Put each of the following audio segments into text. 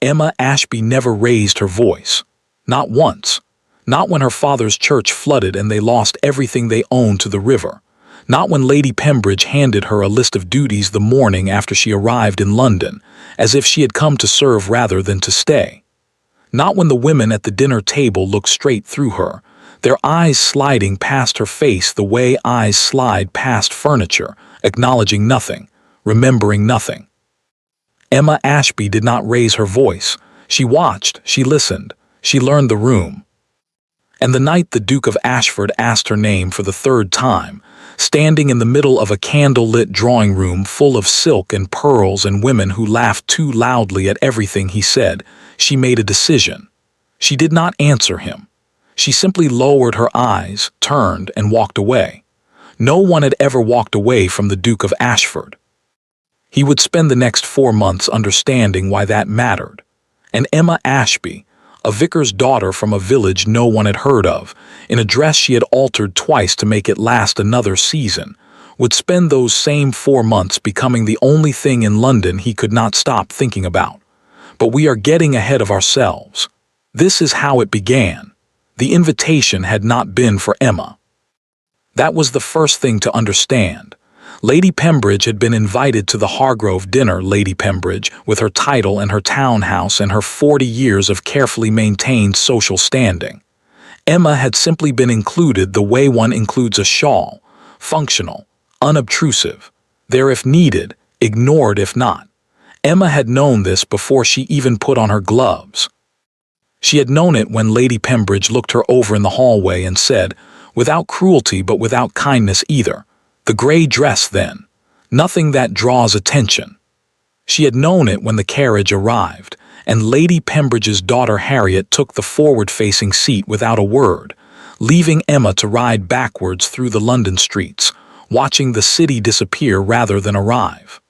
Emma Ashby never raised her voice. Not once. Not when her father's church flooded and they lost everything they owned to the river. Not when Lady Pembridge handed her a list of duties the morning after she arrived in London, as if she had come to serve rather than to stay. Not when the women at the dinner table looked straight through her, their eyes sliding past her face the way eyes slide past furniture, acknowledging nothing, remembering nothing. Emma Ashby did not raise her voice. She watched, she listened, she learned the room. And the night the Duke of Ashford asked her name for the third time, standing in the middle of a candle-lit drawing room full of silk and pearls and women who laughed too loudly at everything he said, she made a decision. She did not answer him. She simply lowered her eyes, turned, and walked away. No one had ever walked away from the Duke of Ashford. He would spend the next 4 months understanding why that mattered. And Emma Ashby, a vicar's daughter from a village no one had heard of, in a dress she had altered twice to make it last another season, would spend those same 4 months becoming the only thing in London he could not stop thinking about. But we are getting ahead of ourselves. This is how it began. The invitation had not been for Emma. That was the first thing to understand. Lady Pembridge had been invited to the Hargrove dinner. Lady Pembridge, with her title and her townhouse and her 40 years of carefully maintained social standing. Emma had simply been included the way one includes a shawl, functional, unobtrusive, there if needed, ignored if not. Emma had known this before she even put on her gloves. She had known it when Lady Pembridge looked her over in the hallway and said, without cruelty but without kindness either, "The gray dress, then. Nothing that draws attention." She had known it when the carriage arrived, and Lady Pembridge's daughter Harriet took the forward-facing seat without a word, leaving Emma to ride backwards through the London streets, watching the city disappear rather than arrive.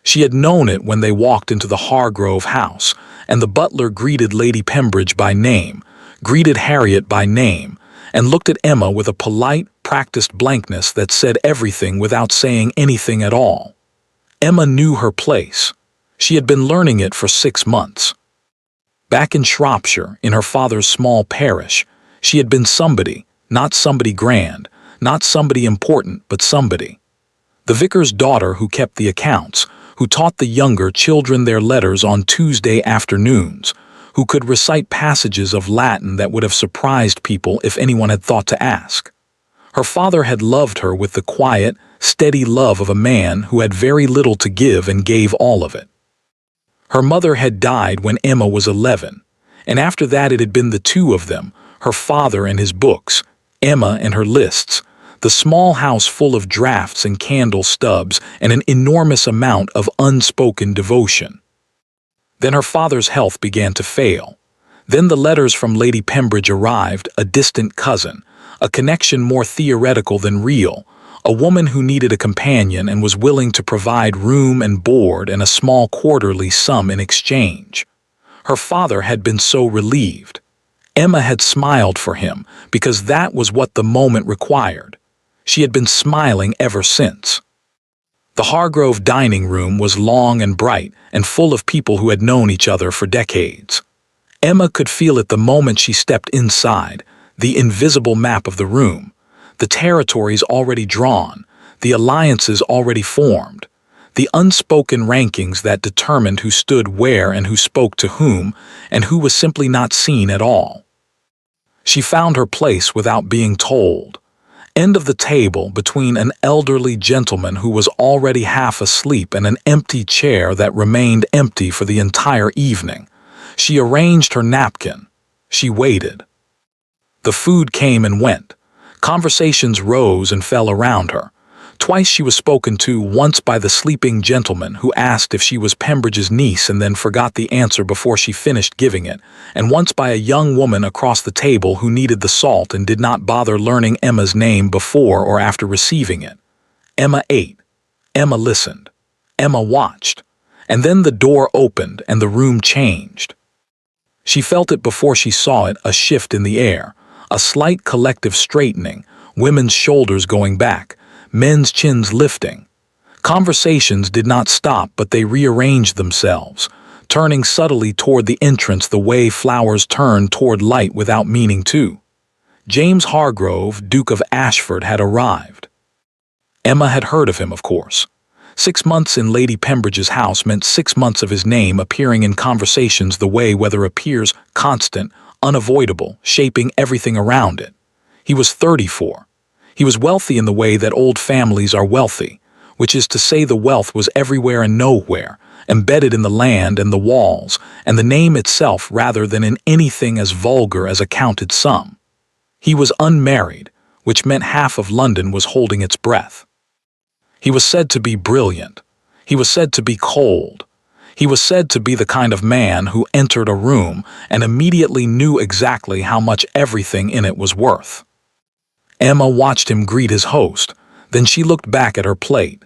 She had known it when they walked into the Hargrove house, and the butler greeted Lady Pembridge by name, greeted Harriet by name, and looked at Emma with a polite, practiced blankness that said everything without saying anything at all. Emma knew her place. She had been learning it for 6 months. Back in Shropshire, in her father's small parish, she had been somebody, not somebody grand, not somebody important, but somebody. The vicar's daughter who kept the accounts, who taught the younger children their letters on Tuesday afternoons, who could recite passages of Latin that would have surprised people if anyone had thought to ask. Her father had loved her with the quiet, steady love of a man who had very little to give and gave all of it. Her mother had died when Emma was 11, and after that it had been the two of them, her father and his books, Emma and her lists, the small house full of drafts and candle stubs and an enormous amount of unspoken devotion. Then her father's health began to fail. Then the letters from Lady Pembridge arrived, a distant cousin, a connection more theoretical than real, a woman who needed a companion and was willing to provide room and board and a small quarterly sum in exchange. Her father had been so relieved. Emma had smiled for him because that was what the moment required. She had been smiling ever since. The Hargrove dining room was long and bright and full of people who had known each other for decades. Emma could feel it the moment she stepped inside, the invisible map of the room, the territories already drawn, the alliances already formed, the unspoken rankings that determined who stood where and who spoke to whom and who was simply not seen at all. She found her place without being told. End of the table between an elderly gentleman who was already half asleep and an empty chair that remained empty for the entire evening. She arranged her napkin. She waited. The food came and went. Conversations rose and fell around her. Twice she was spoken to, once by the sleeping gentleman who asked if she was Pembridge's niece and then forgot the answer before she finished giving it, and once by a young woman across the table who needed the salt and did not bother learning Emma's name before or after receiving it. Emma ate. Emma listened. Emma watched. And then the door opened and the room changed. She felt it before she saw it, a shift in the air, a slight collective straightening, women's shoulders going back, men's chins lifting. Conversations did not stop, but they rearranged themselves, turning subtly toward the entrance the way flowers turn toward light without meaning to. James Hargrove, Duke of Ashford, had arrived. Emma had heard of him, of course. 6 months in Lady Pembridge's house meant 6 months of his name appearing in conversations the way weather appears, constant, unavoidable, shaping everything around it. He was 34. He was wealthy in the way that old families are wealthy, which is to say the wealth was everywhere and nowhere, embedded in the land and the walls, and the name itself rather than in anything as vulgar as a counted sum. He was unmarried, which meant half of London was holding its breath. He was said to be brilliant. He was said to be cold. He was said to be the kind of man who entered a room and immediately knew exactly how much everything in it was worth. Emma watched him greet his host, then she looked back at her plate.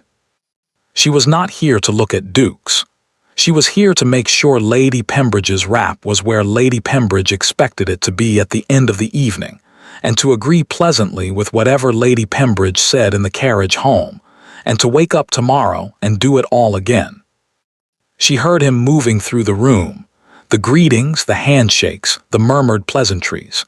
She was not here to look at dukes. She was here to make sure Lady Pembridge's wrap was where Lady Pembridge expected it to be at the end of the evening, and to agree pleasantly with whatever Lady Pembridge said in the carriage home, and to wake up tomorrow and do it all again. She heard him moving through the room, the greetings, the handshakes, the murmured pleasantries.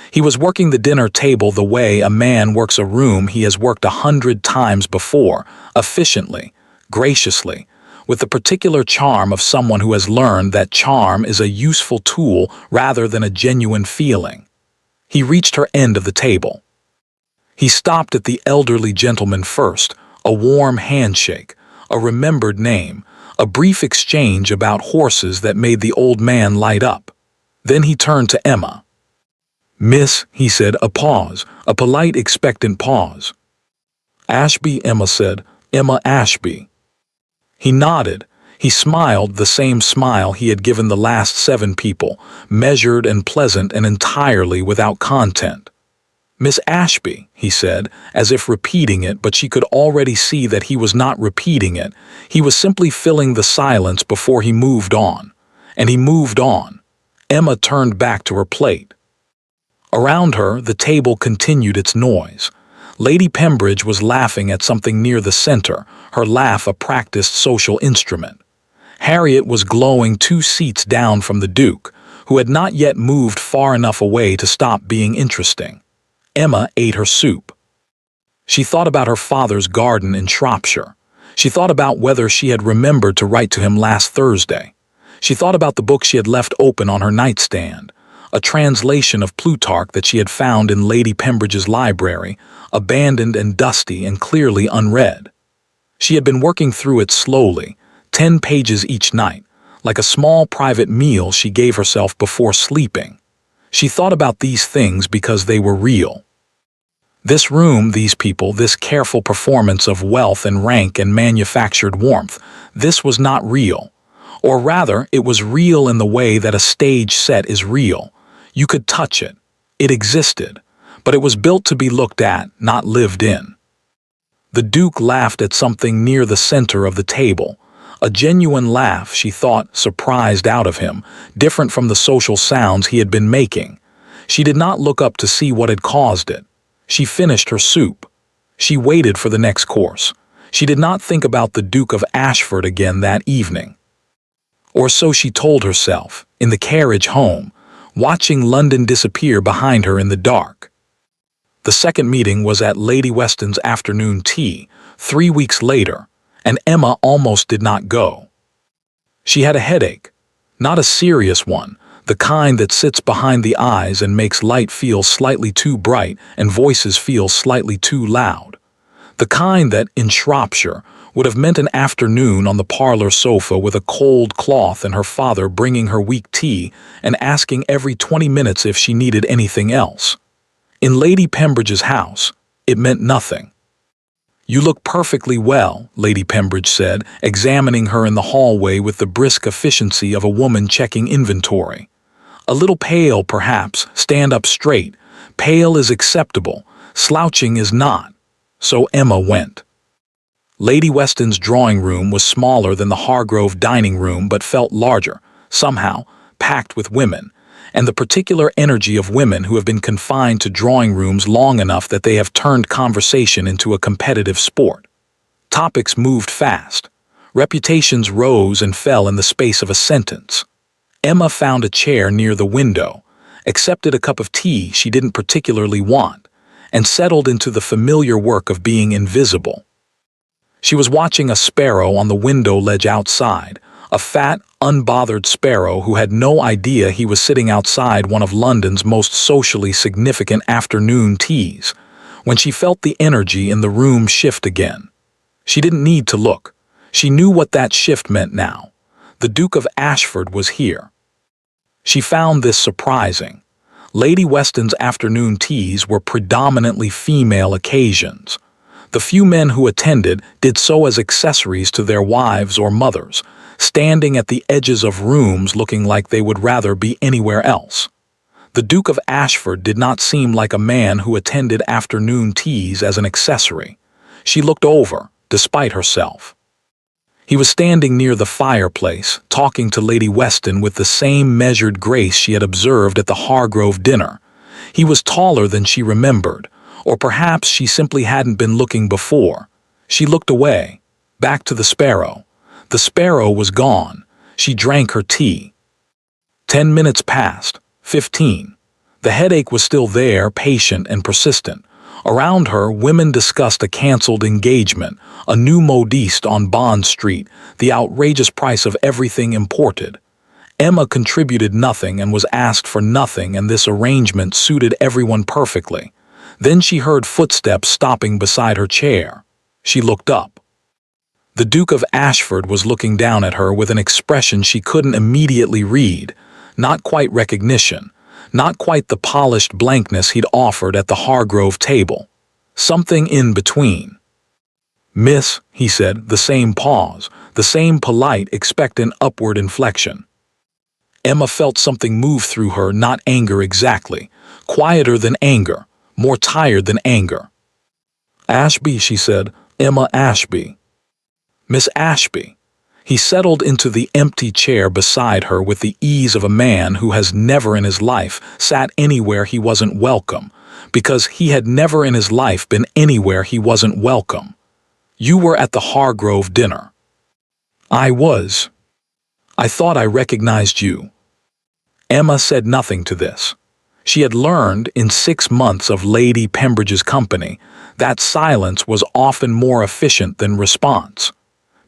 He was working the dinner table the way a man works a room he has worked 100 times before, efficiently, graciously, with the particular charm of someone who has learned that charm is a useful tool rather than a genuine feeling. He reached her end of the table. He stopped at the elderly gentleman first, a warm handshake, a remembered name, a brief exchange about horses that made the old man light up. Then he turned to Emma. "Miss," he said, a pause, a polite, expectant pause. "Ashby," Emma said. "Emma Ashby." He nodded. He smiled the same smile he had given the last 7 people, measured and pleasant and entirely without content. "Miss Ashby," he said, as if repeating it, but she could already see that he was not repeating it. He was simply filling the silence before he moved on. And he moved on. Emma turned back to her plate. Around her, the table continued its noise. Lady Pembridge was laughing at something near the center, her laugh a practiced social instrument. Harriet was glowing 2 seats down from the Duke, who had not yet moved far enough away to stop being interesting. Emma ate her soup. She thought about her father's garden in Shropshire. She thought about whether she had remembered to write to him last Thursday. She thought about the book she had left open on her nightstand, a translation of Plutarch that she had found in Lady Pembridge's library, abandoned and dusty and clearly unread. She had been working through it slowly, 10 pages each night, like a small private meal she gave herself before sleeping. She thought about these things because they were real. This room, these people, this careful performance of wealth and rank and manufactured warmth, this was not real. Or rather, it was real in the way that a stage set is real. You could touch it. It existed. But it was built to be looked at, not lived in. The Duke laughed at something near the center of the table. A genuine laugh, she thought, surprised out of him, different from the social sounds he had been making. She did not look up to see what had caused it. She finished her soup. She waited for the next course. She did not think about the Duke of Ashford again that evening. Or so she told herself, in the carriage home, watching London disappear behind her in the dark. The second meeting was at Lady Weston's afternoon tea, 3 weeks later, and Emma almost did not go. She had a headache, not a serious one, the kind that sits behind the eyes and makes light feel slightly too bright and voices feel slightly too loud. The kind that, in Shropshire, would have meant an afternoon on the parlor sofa with a cold cloth and her father bringing her weak tea and asking every 20 minutes if she needed anything else. In Lady Pembridge's house, it meant nothing. "You look perfectly well," Lady Pembridge said, examining her in the hallway with the brisk efficiency of a woman checking inventory. "A little pale, perhaps. Stand up straight. Pale is acceptable. Slouching is not." So Emma went. Lady Weston's drawing room was smaller than the Hargrove dining room but felt larger, somehow, packed with women, and the particular energy of women who have been confined to drawing rooms long enough that they have turned conversation into a competitive sport. Topics moved fast. Reputations rose and fell in the space of a sentence. Emma found a chair near the window, accepted a cup of tea she didn't particularly want, and settled into the familiar work of being invisible. She was watching a sparrow on the window ledge outside, a fat, unbothered sparrow who had no idea he was sitting outside one of London's most socially significant afternoon teas, when she felt the energy in the room shift again. She didn't need to look. She knew what that shift meant now. The Duke of Ashford was here. She found this surprising. Lady Weston's afternoon teas were predominantly female occasions. The few men who attended did so as accessories to their wives or mothers, standing at the edges of rooms looking like they would rather be anywhere else. The Duke of Ashford did not seem like a man who attended afternoon teas as an accessory. She looked over, despite herself. He was standing near the fireplace, talking to Lady Weston with the same measured grace she had observed at the Hargrove dinner. He was taller than she remembered, or perhaps she simply hadn't been looking before. She looked away, back to the sparrow. The sparrow was gone. She drank her tea. 10 minutes passed, 15. The headache was still there, patient and persistent. Around her, women discussed a cancelled engagement, a new modiste on Bond Street, the outrageous price of everything imported. Emma contributed nothing and was asked for nothing, and this arrangement suited everyone perfectly. Then she heard footsteps stopping beside her chair. She looked up. The Duke of Ashford was looking down at her with an expression she couldn't immediately read, not quite recognition, not quite the polished blankness he'd offered at the Hargrove table. Something in between. "Miss," he said, the same pause, the same polite, expectant upward inflection. Emma felt something move through her, not anger exactly, quieter than anger, more tired than anger. "Ashby," she said, "Emma Ashby." "Miss Ashby." He settled into the empty chair beside her with the ease of a man who has never in his life sat anywhere he wasn't welcome, because he had never in his life been anywhere he wasn't welcome. "You were at the Hargrove dinner." "I was. I thought I recognized you." Emma said nothing to this. She had learned in 6 months of Lady Pembridge's company that silence was often more efficient than response.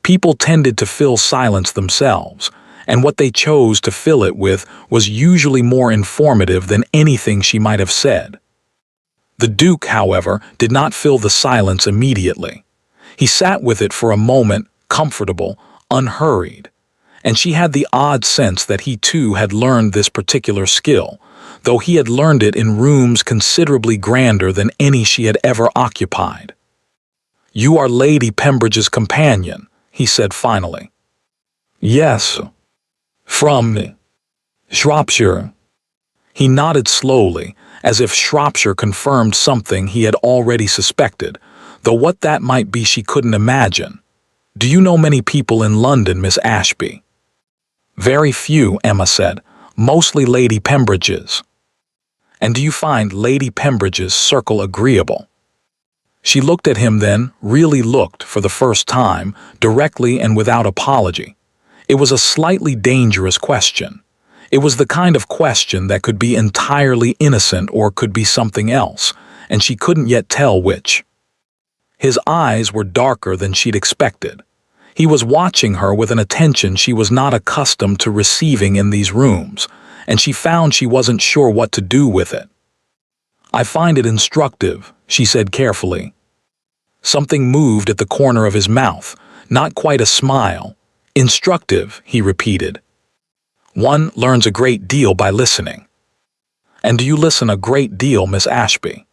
People tended to fill silence themselves, and what they chose to fill it with was usually more informative than anything she might have said. The Duke, however, did not fill the silence immediately. He sat with it for a moment, comfortable, unhurried, and she had the odd sense that he too had learned this particular skill, though he had learned it in rooms considerably grander than any she had ever occupied. "You are Lady Pembridge's companion," he said finally. "Yes. From Shropshire." He nodded slowly, as if Shropshire confirmed something he had already suspected, though what that might be she couldn't imagine. "Do you know many people in London, Miss Ashby?" "Very few," Emma said, "mostly Lady Pembridge's." "And do you find Lady Pembridge's circle agreeable?" She looked at him then, really looked, for the first time, directly and without apology. It was a slightly dangerous question. It was the kind of question that could be entirely innocent or could be something else, and she couldn't yet tell which. His eyes were darker than she'd expected. He was watching her with an attention she was not accustomed to receiving in these rooms, and she found she wasn't sure what to do with it. "I find it instructive," she said carefully. Something moved at the corner of his mouth, not quite a smile. "Instructive," he repeated. "One learns a great deal by listening." "And do you listen a great deal, Miss Ashby?"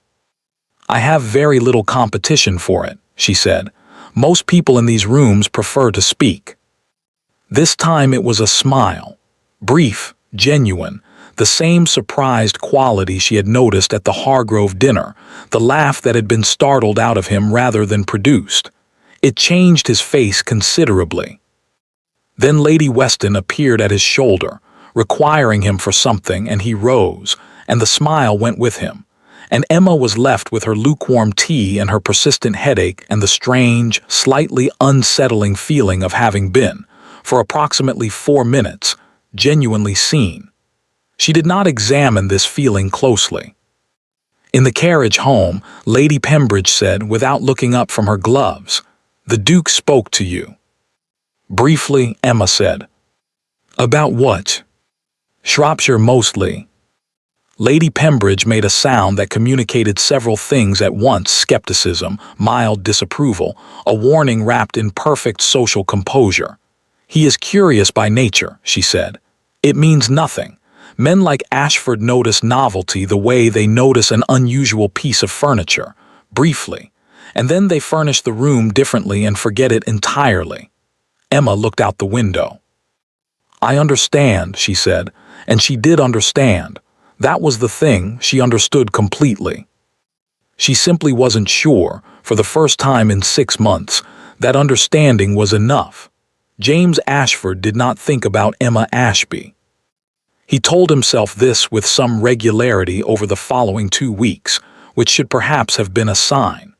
"I have very little competition for it," she said. "Most people in these rooms prefer to speak." This time it was a smile, brief, genuine, the same surprised quality she had noticed at the Hargrove dinner, the laugh that had been startled out of him rather than produced. It changed his face considerably. Then Lady Weston appeared at his shoulder, requiring him for something, and he rose, and the smile went with him, and Emma was left with her lukewarm tea and her persistent headache and the strange, slightly unsettling feeling of having been, for approximately 4 minutes, genuinely seen. She did not examine this feeling closely. In the carriage home, Lady Pembridge said, without looking up from her gloves, "The Duke spoke to you." Briefly, Emma said. "About what?" "Shropshire mostly." Lady Pembridge made a sound that communicated several things at once: skepticism, mild disapproval, a warning wrapped in perfect social composure. "He is curious by nature," she said. "It means nothing. Men like Ashford notice novelty the way they notice an unusual piece of furniture, briefly, and then they furnish the room differently and forget it entirely." Emma looked out the window. "I understand," she said, and she did understand. That was the thing, she understood completely. She simply wasn't sure, for the first time in 6 months, that understanding was enough. James Ashford did not think about Emma Ashby. He told himself this with some regularity over the following 2 weeks, which should perhaps have been a sign.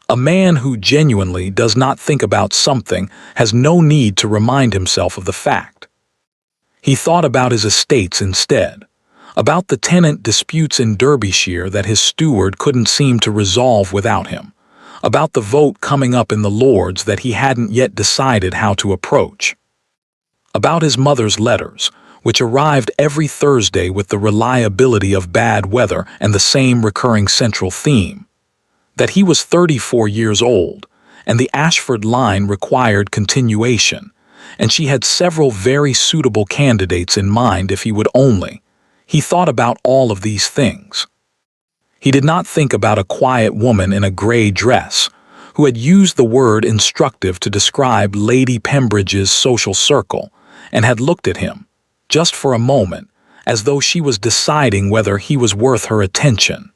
A man who genuinely does not think about something has no need to remind himself of the fact. He thought about his estates instead, about the tenant disputes in Derbyshire that his steward couldn't seem to resolve without him, about the vote coming up in the Lords that he hadn't yet decided how to approach, about his mother's letters, which arrived every Thursday with the reliability of bad weather and the same recurring central theme, that he was 34 years old, and the Ashford line required continuation, and she had several very suitable candidates in mind if he would only. He thought about all of these things. He did not think about a quiet woman in a gray dress, who had used the word instructive to describe Lady Pembridge's social circle, and had looked at him, just for a moment, as though she was deciding whether he was worth her attention.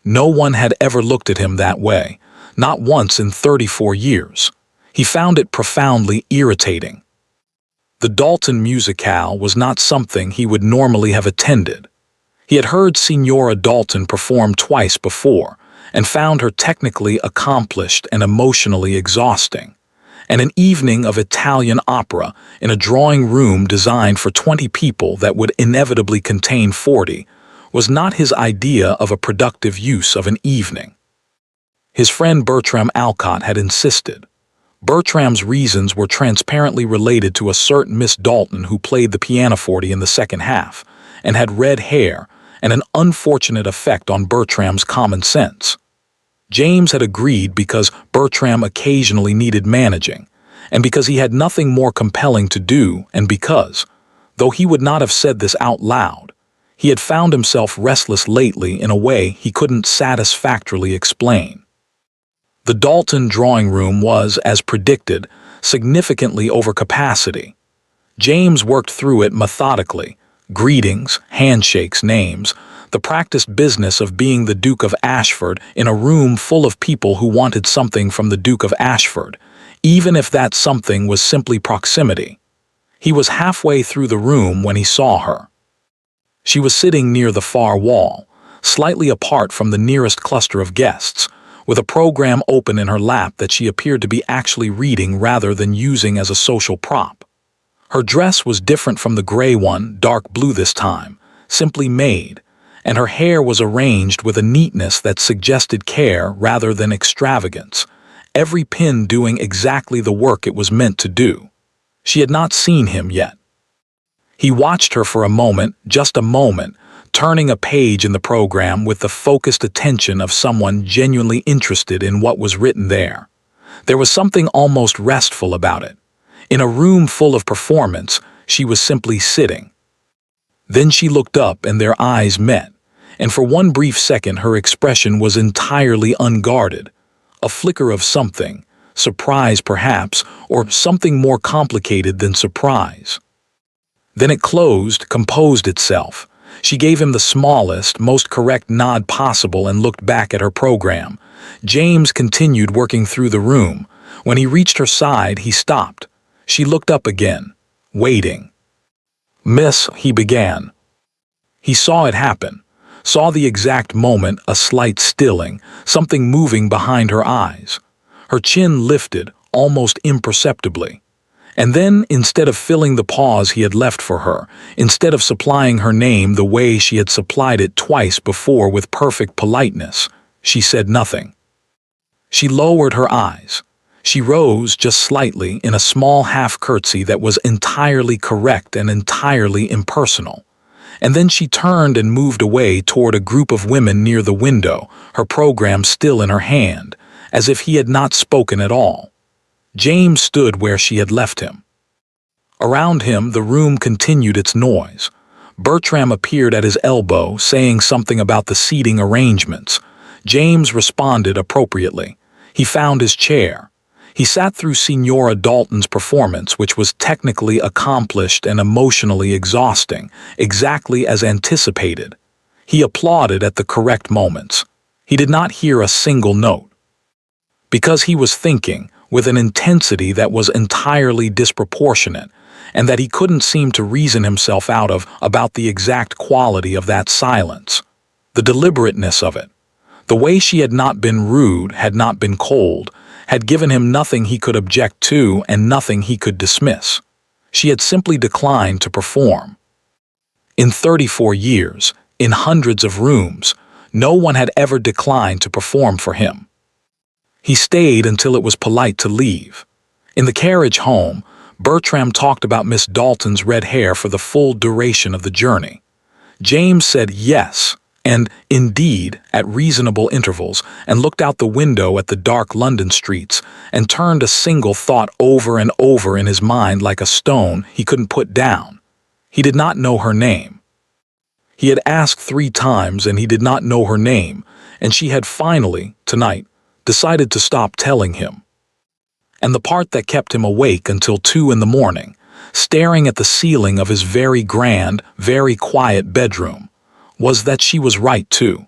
No one had ever looked at him that way, not once in 34 years. He found it profoundly irritating. The Dalton musicale was not something he would normally have attended. He had heard Signora Dalton perform twice before, and found her technically accomplished and emotionally exhausting. And an evening of Italian opera in a drawing room designed for 20 people that would inevitably contain 40 was not his idea of a productive use of an evening. His friend Bertram Alcott had insisted. Bertram's reasons were transparently related to a certain Miss Dalton who played the pianoforte in the second half, and had red hair and an unfortunate effect on Bertram's common sense. James had agreed because Bertram occasionally needed managing, and because he had nothing more compelling to do, and because, though he would not have said this out loud, he had found himself restless lately in a way he couldn't satisfactorily explain. The Dalton drawing room was, as predicted, significantly over capacity. James worked through it methodically: greetings, handshakes, names, the practiced business of being the Duke of Ashford in a room full of people who wanted something from the Duke of Ashford, even if that something was simply proximity. He was halfway through the room when he saw her. She was sitting near the far wall, slightly apart from the nearest cluster of guests, with a program open in her lap that she appeared to be actually reading rather than using as a social prop. Her dress was different from the gray one, dark blue this time, simply made, and her hair was arranged with a neatness that suggested care rather than extravagance, every pin doing exactly the work it was meant to do. She had not seen him yet. He watched her for a moment, just a moment, turning a page in the program with the focused attention of someone genuinely interested in what was written there. There was something almost restful about it. In a room full of performance, she was simply sitting. Then she looked up and their eyes met, and for one brief second her expression was entirely unguarded. A flicker of something, surprise perhaps, or something more complicated than surprise. Then it closed, composed itself. She gave him the smallest, most correct nod possible and looked back at her program. James continued working through the room. When he reached her side, he stopped. She looked up again, waiting. "Miss," he began. He saw it happen. saw the exact moment, a slight stilling, something moving behind her eyes. Her chin lifted, almost imperceptibly. And then, instead of filling the pause he had left for her, instead of supplying her name the way she had supplied it twice before with perfect politeness, she said nothing. She lowered her eyes. She rose just slightly in a small half-curtsy that was entirely correct and entirely impersonal. And then she turned and moved away toward a group of women near the window, her program still in her hand, as if he had not spoken at all. James stood where she had left him. Around him, the room continued its noise. Bertram appeared at his elbow, saying something about the seating arrangements. James responded appropriately. He found his chair. He sat through Signora Dalton's performance, which was technically accomplished and emotionally exhausting, exactly as anticipated. He applauded at the correct moments. He did not hear a single note. Because he was thinking, with an intensity that was entirely disproportionate, and that he couldn't seem to reason himself out of about the exact quality of that silence. The deliberateness of it. The way she had not been rude, had not been cold, had given him nothing he could object to and nothing he could dismiss. She had simply declined to perform. In 34 years, in hundreds of rooms, no one had ever declined to perform for him. He stayed until it was polite to leave. In the carriage home, Bertram talked about Miss Dalton's red hair for the full duration of the journey. James said yes, and indeed, at reasonable intervals, and looked out the window at the dark London streets, and turned a single thought over and over in his mind like a stone he couldn't put down. He did not know her name. He had asked 3 times and he did not know her name, and she had finally, tonight, decided to stop telling him. And the part that kept him awake until 2 in the morning, staring at the ceiling of his very grand, very quiet bedroom, was that she was right too.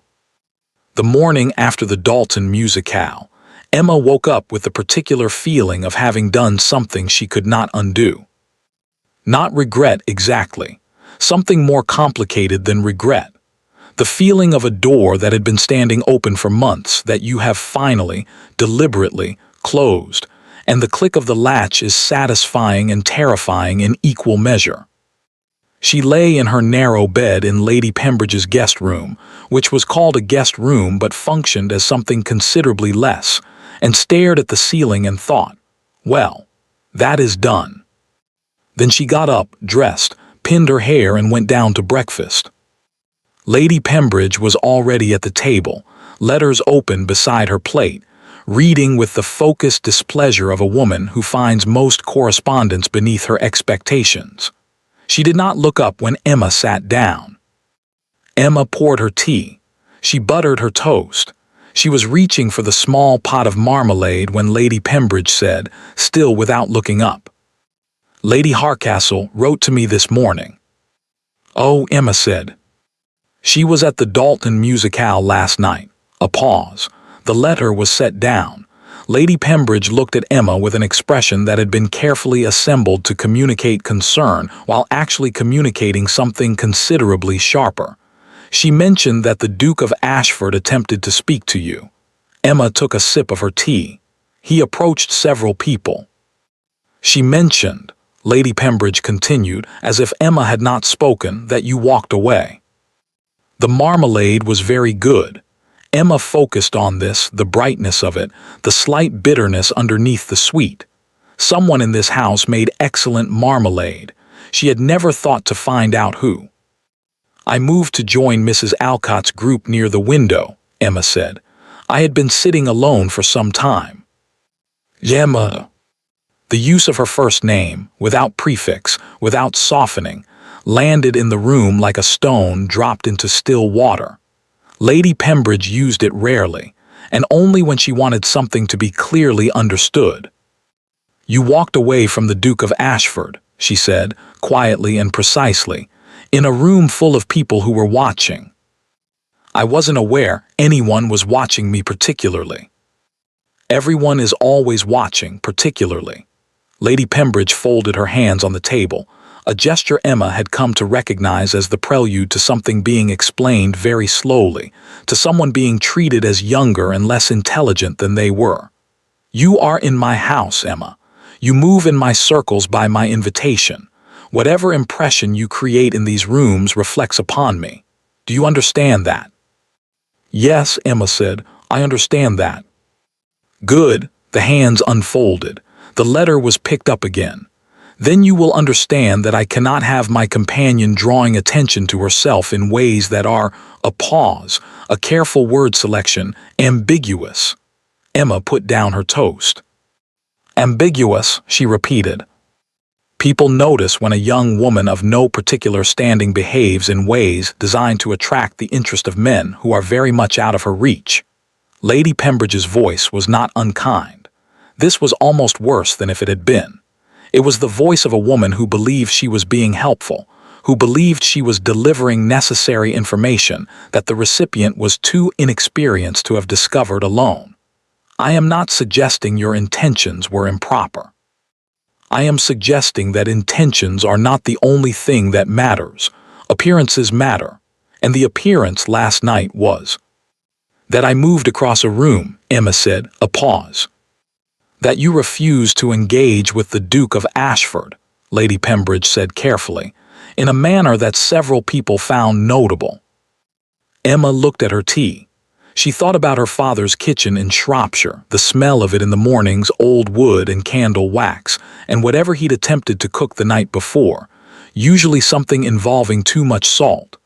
The morning after the Dalton musicale, Emma woke up with the particular feeling of having done something she could not undo. Not regret exactly, something more complicated than regret. The feeling of a door that had been standing open for months that you have finally, deliberately, closed, and the click of the latch is satisfying and terrifying in equal measure. She lay in her narrow bed in Lady Pembridge's guest room, which was called a guest room but functioned as something considerably less, and stared at the ceiling and thought, well, that is done. Then she got up, dressed, pinned her hair and went down to breakfast. Lady Pembridge was already at the table, letters open beside her plate, reading with the focused displeasure of a woman who finds most correspondence beneath her expectations. She did not look up when Emma sat down. Emma poured her tea. She buttered her toast. She was reaching for the small pot of marmalade when Lady Pembridge said, still without looking up, "Lady Harcastle wrote to me this morning." "Oh," Emma said. "She was at the Dalton musicale last night." A pause. The letter was set down. Lady Pembridge looked at Emma with an expression that had been carefully assembled to communicate concern while actually communicating something considerably sharper. "She mentioned that the Duke of Ashford attempted to speak to you." Emma took a sip of her tea. "He approached several people." "She mentioned," Lady Pembridge continued, as if Emma had not spoken, "that you walked away." The marmalade was very good. Emma focused on this, the brightness of it, the slight bitterness underneath the sweet. Someone in this house made excellent marmalade. She had never thought to find out who. "I moved to join Mrs. Alcott's group near the window," Emma said. "I had been sitting alone for some time." "Emma." The use of her first name, without prefix, without softening, landed in the room like a stone dropped into still water. Lady Pembridge used it rarely, and only when she wanted something to be clearly understood. "You walked away from the Duke of Ashford," she said, quietly and precisely, "in a room full of people who were watching." "I wasn't aware anyone was watching me particularly." "Everyone is always watching particularly." Lady Pembridge folded her hands on the table. a gesture Emma had come to recognize as the prelude to something being explained very slowly, to someone being treated as younger and less intelligent than they were. You are in my house, Emma. You move in my circles by my invitation. Whatever impression you create in these rooms reflects upon me. Do you understand that? Yes, Emma said, I understand that. Good, the hands unfolded. The letter was picked up again. Then you will understand that I cannot have my companion drawing attention to herself in ways that are a pause, a careful word selection, ambiguous. Emma put down her toast. Ambiguous, she repeated. People notice when a young woman of no particular standing behaves in ways designed to attract the interest of men who are very much out of her reach. Lady Pembridge's voice was not unkind. This was almost worse than if it had been. It was the voice of a woman who believed she was being helpful, who believed she was delivering necessary information that the recipient was too inexperienced to have discovered alone. I am not suggesting your intentions were improper. I am suggesting that intentions are not the only thing that matters. Appearances matter, and the appearance last night was that I moved across a room, Emma said, a pause. That you refused to engage with the Duke of Ashford, Lady Pembridge said carefully, in a manner that several people found notable. Emma looked at her tea. She thought about her father's kitchen in Shropshire, the smell of it in the mornings, old wood and candle wax, and whatever he'd attempted to cook the night before, usually something involving too much salt.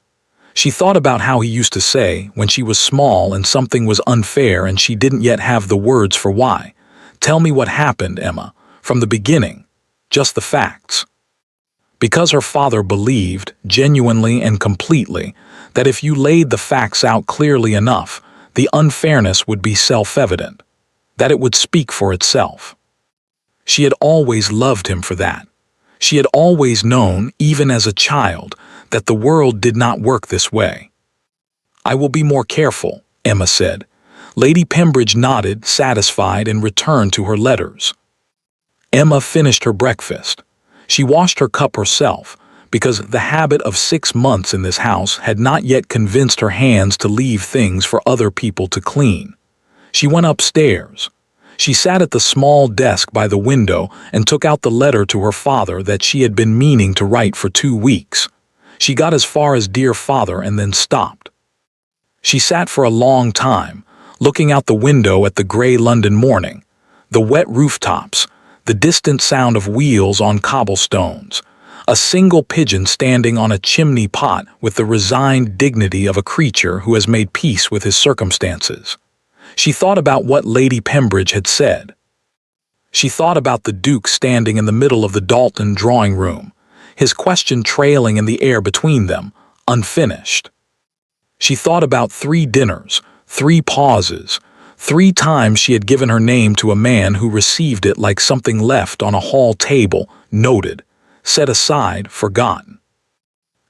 She thought about how he used to say, when she was small and something was unfair and she didn't yet have the words for why, "Tell me what happened, Emma, from the beginning, just the facts." Because her father believed, genuinely and completely, that if you laid the facts out clearly enough, the unfairness would be self-evident, that it would speak for itself. She had always loved him for that. She had always known, even as a child, that the world did not work this way. I will be more careful, Emma said. Lady Pembridge nodded, satisfied, and returned to her letters. Emma finished her breakfast. She washed her cup herself, because the habit of 6 months in this house had not yet convinced her hands to leave things for other people to clean. She went upstairs. She sat at the small desk by the window and took out the letter to her father that she had been meaning to write for 2 weeks. She got as far as "Dear Father" and then stopped. She sat for a long time, looking out the window at the gray London morning, the wet rooftops, the distant sound of wheels on cobblestones, a single pigeon standing on a chimney pot with the resigned dignity of a creature who has made peace with his circumstances. She thought about what Lady Pembridge had said. She thought about the Duke standing in the middle of the Dalton drawing room, his question trailing in the air between them, unfinished. She thought about 3 dinners, 3 pauses, 3 times she had given her name to a man who received it like something left on a hall table, noted, set aside, forgotten.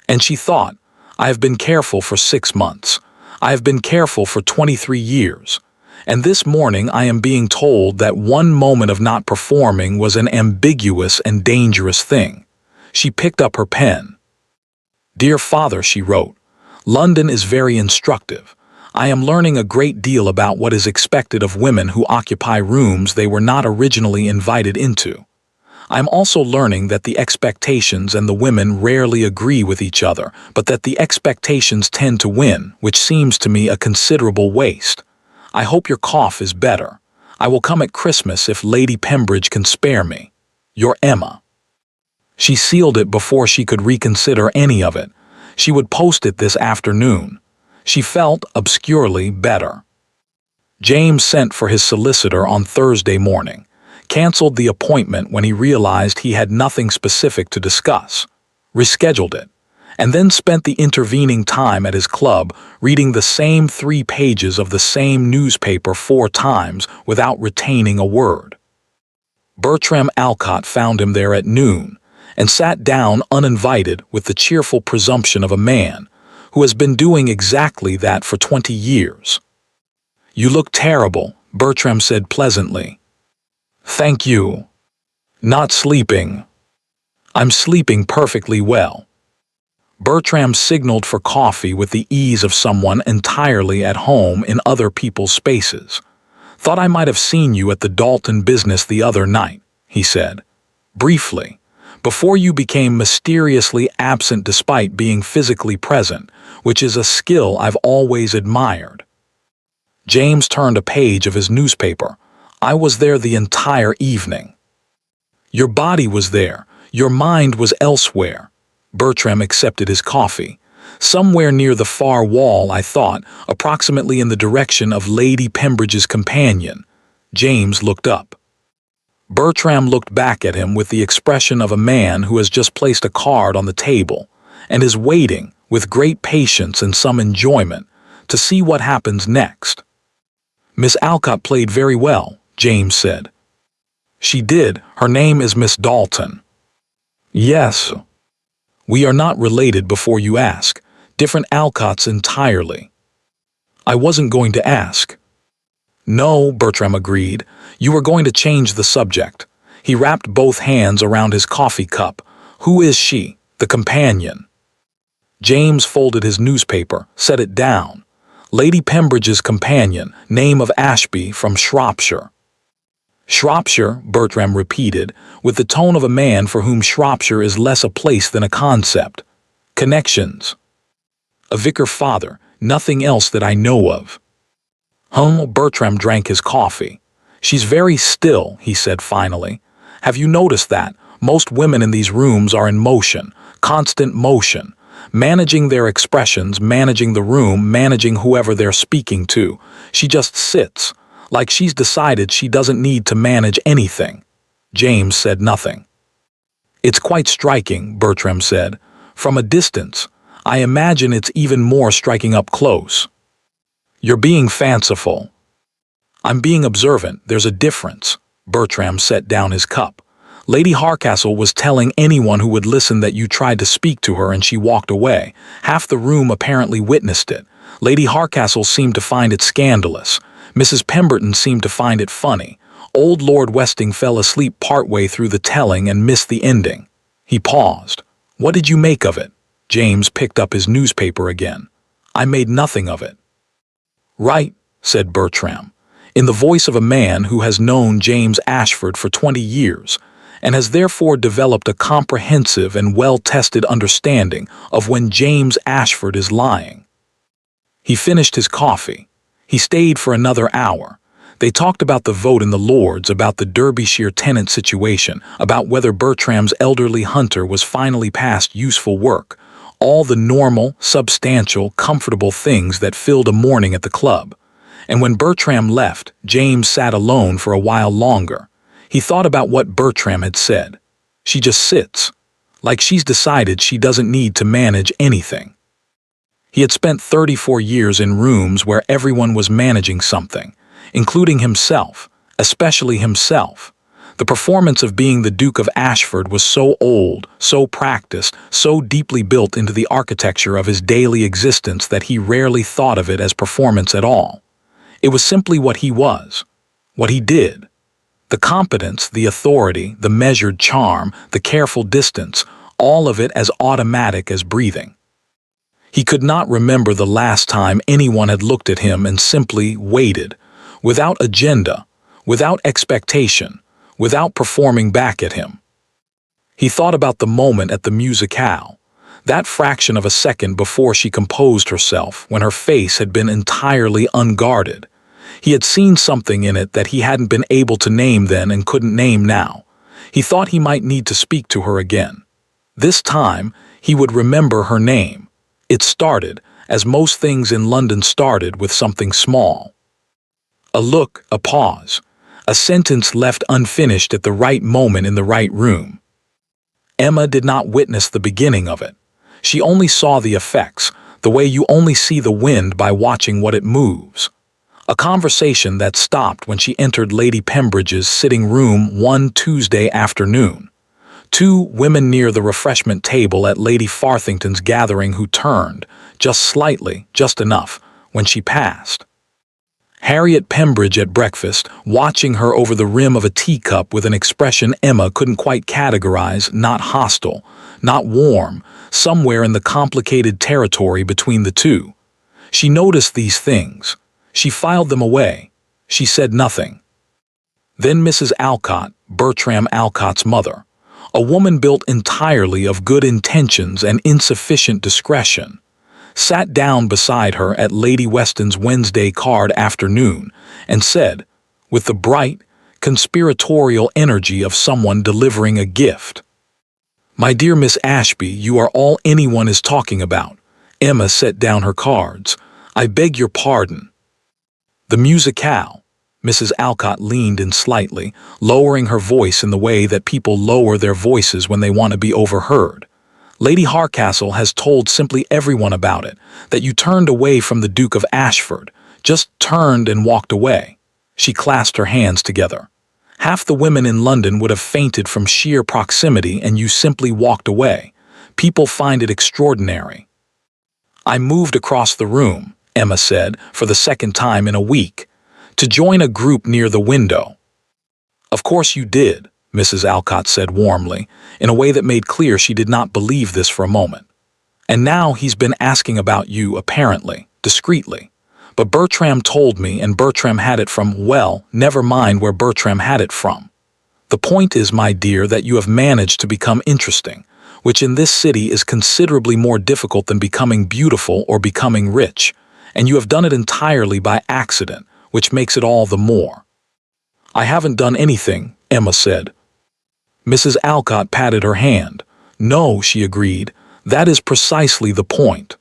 And she thought, I have been careful for 6 months. I have been careful for 23 years. And this morning I am being told that one moment of not performing was an ambiguous and dangerous thing. She picked up her pen. Dear Father, she wrote, London is very instructive. I am learning a great deal about what is expected of women who occupy rooms they were not originally invited into. I am also learning that the expectations and the women rarely agree with each other, but that the expectations tend to win, which seems to me a considerable waste. I hope your cough is better. I will come at Christmas if Lady Pembridge can spare me. Your Emma. She sealed it before she could reconsider any of it. She would post it this afternoon. She felt, obscurely, better. James sent for his solicitor on Thursday morning, canceled the appointment when he realized he had nothing specific to discuss, rescheduled it, and then spent the intervening time at his club reading the same 3 pages of the same newspaper 4 times without retaining a word. Bertram Alcott found him there at noon and sat down uninvited with the cheerful presumption of a man who has been doing exactly that for 20 years. You look terrible, Bertram said pleasantly. Thank you. Not sleeping. I'm sleeping perfectly well." Bertram signaled for coffee with the ease of someone entirely at home in other people's spaces. "Thought I might have seen you at the Dalton business the other night," he said. "Briefly, before you became mysteriously absent despite being physically present, which is a skill I've always admired." James turned a page of his newspaper. "I was there the entire evening." "Your body was there. Your mind was elsewhere." Bertram accepted his coffee. "Somewhere near the far wall, I thought, approximately in the direction of Lady Pembridge's companion." James looked up. Bertram looked back at him with the expression of a man who has just placed a card on the table and is waiting, with great patience and some enjoyment, to see what happens next. "Miss Alcott played very well," James said. "She did. Her name is Miss Dalton." "Yes. We are not related before you ask. Different Alcotts entirely." "I wasn't going to ask." "No," Bertram agreed. "You were going to change the subject." He wrapped both hands around his coffee cup. "Who is she, the companion?" James folded his newspaper, set it down. "Lady Pembridge's companion, name of Ashby, from Shropshire." "Shropshire," Bertram repeated, with the tone of a man for whom Shropshire is less a place than a concept. "Connections?" "A vicar father, nothing else that I know of." Bertram drank his coffee. "She's very still," he said finally. "Have you noticed that? Most women in these rooms are in motion, constant motion, managing their expressions, managing the room, managing whoever they're speaking to. She just sits, like she's decided she doesn't need to manage anything." James said nothing. "It's quite striking," Bertram said. "From a distance. I imagine it's even more striking up close." "You're being fanciful." "I'm being observant. There's a difference." Bertram set down his cup. "Lady Hardcastle was telling anyone who would listen that you tried to speak to her and she walked away. Half the room apparently witnessed it. Lady Hardcastle seemed to find it scandalous. Mrs. Pemberton seemed to find it funny. Old Lord Westing fell asleep partway through the telling and missed the ending." He paused. "What did you make of it?" James picked up his newspaper again. "I made nothing of it." "Right," said Bertram, in the voice of a man who has known James Ashford for 20 years, and has therefore developed a comprehensive and well-tested understanding of when James Ashford is lying. He finished his coffee. He stayed for another hour. They talked about the vote in the Lords, about the Derbyshire tenant situation, about whether Bertram's elderly hunter was finally past useful work, all the normal, substantial, comfortable things that filled a morning at the club. And when Bertram left, James sat alone for a while longer. He thought about what Bertram had said. She just sits, like she's decided she doesn't need to manage anything. He had spent 34 years in rooms where everyone was managing something, including himself, especially himself. The performance of being the Duke of Ashford was so old, so practiced, so deeply built into the architecture of his daily existence that he rarely thought of it as performance at all. It was simply what he was, what he did. The competence, the authority, the measured charm, the careful distance, all of it as automatic as breathing. He could not remember the last time anyone had looked at him and simply waited, without agenda, without expectation, without performing back at him. He thought about the moment at the musicale, that fraction of a second before she composed herself, when her face had been entirely unguarded. He had seen something in it that he hadn't been able to name then and couldn't name now. He thought he might need to speak to her again. This time, he would remember her name. It started, as most things in London started, with something small. A look, a pause, a sentence left unfinished at the right moment in the right room. Emma did not witness the beginning of it. She only saw the effects, the way you only see the wind by watching what it moves. A conversation that stopped when she entered Lady Pembridge's sitting room one Tuesday afternoon. Two women near the refreshment table at Lady Farthington's gathering who turned, just slightly, just enough, when she passed. Harriet Pembridge at breakfast, watching her over the rim of a teacup with an expression Emma couldn't quite categorize, not hostile, not warm, somewhere in the complicated territory between the two. She noticed these things. She filed them away. She said nothing. Then Mrs. Alcott, Bertram Alcott's mother, a woman built entirely of good intentions and insufficient discretion, sat down beside her at Lady Weston's Wednesday card afternoon and said, with the bright, conspiratorial energy of someone delivering a gift, "My dear Miss Ashby, you are all anyone is talking about." Emma set down her cards. "I beg your pardon." "The musicale." Mrs. Alcott leaned in slightly, lowering her voice in the way that people lower their voices when they want to be overheard. "Lady Harcastle has told simply everyone about it, that you turned away from the Duke of Ashford, just turned and walked away." She clasped her hands together. "Half the women in London would have fainted from sheer proximity, and you simply walked away. People find it extraordinary." "I moved across the room," Emma said, for the second time in a week, "to join a group near the window." "Of course you did," Mrs. Alcott said warmly, in a way that made clear she did not believe this for a moment. "And now he's been asking about you, apparently, discreetly. But Bertram told me, and Bertram had it from, well, never mind where Bertram had it from. The point is, my dear, that you have managed to become interesting, which in this city is considerably more difficult than becoming beautiful or becoming rich, and you have done it entirely by accident, which makes it all the more." "I haven't done anything," Emma said. Mrs. Alcott patted her hand. "No," she agreed, "that is precisely the point."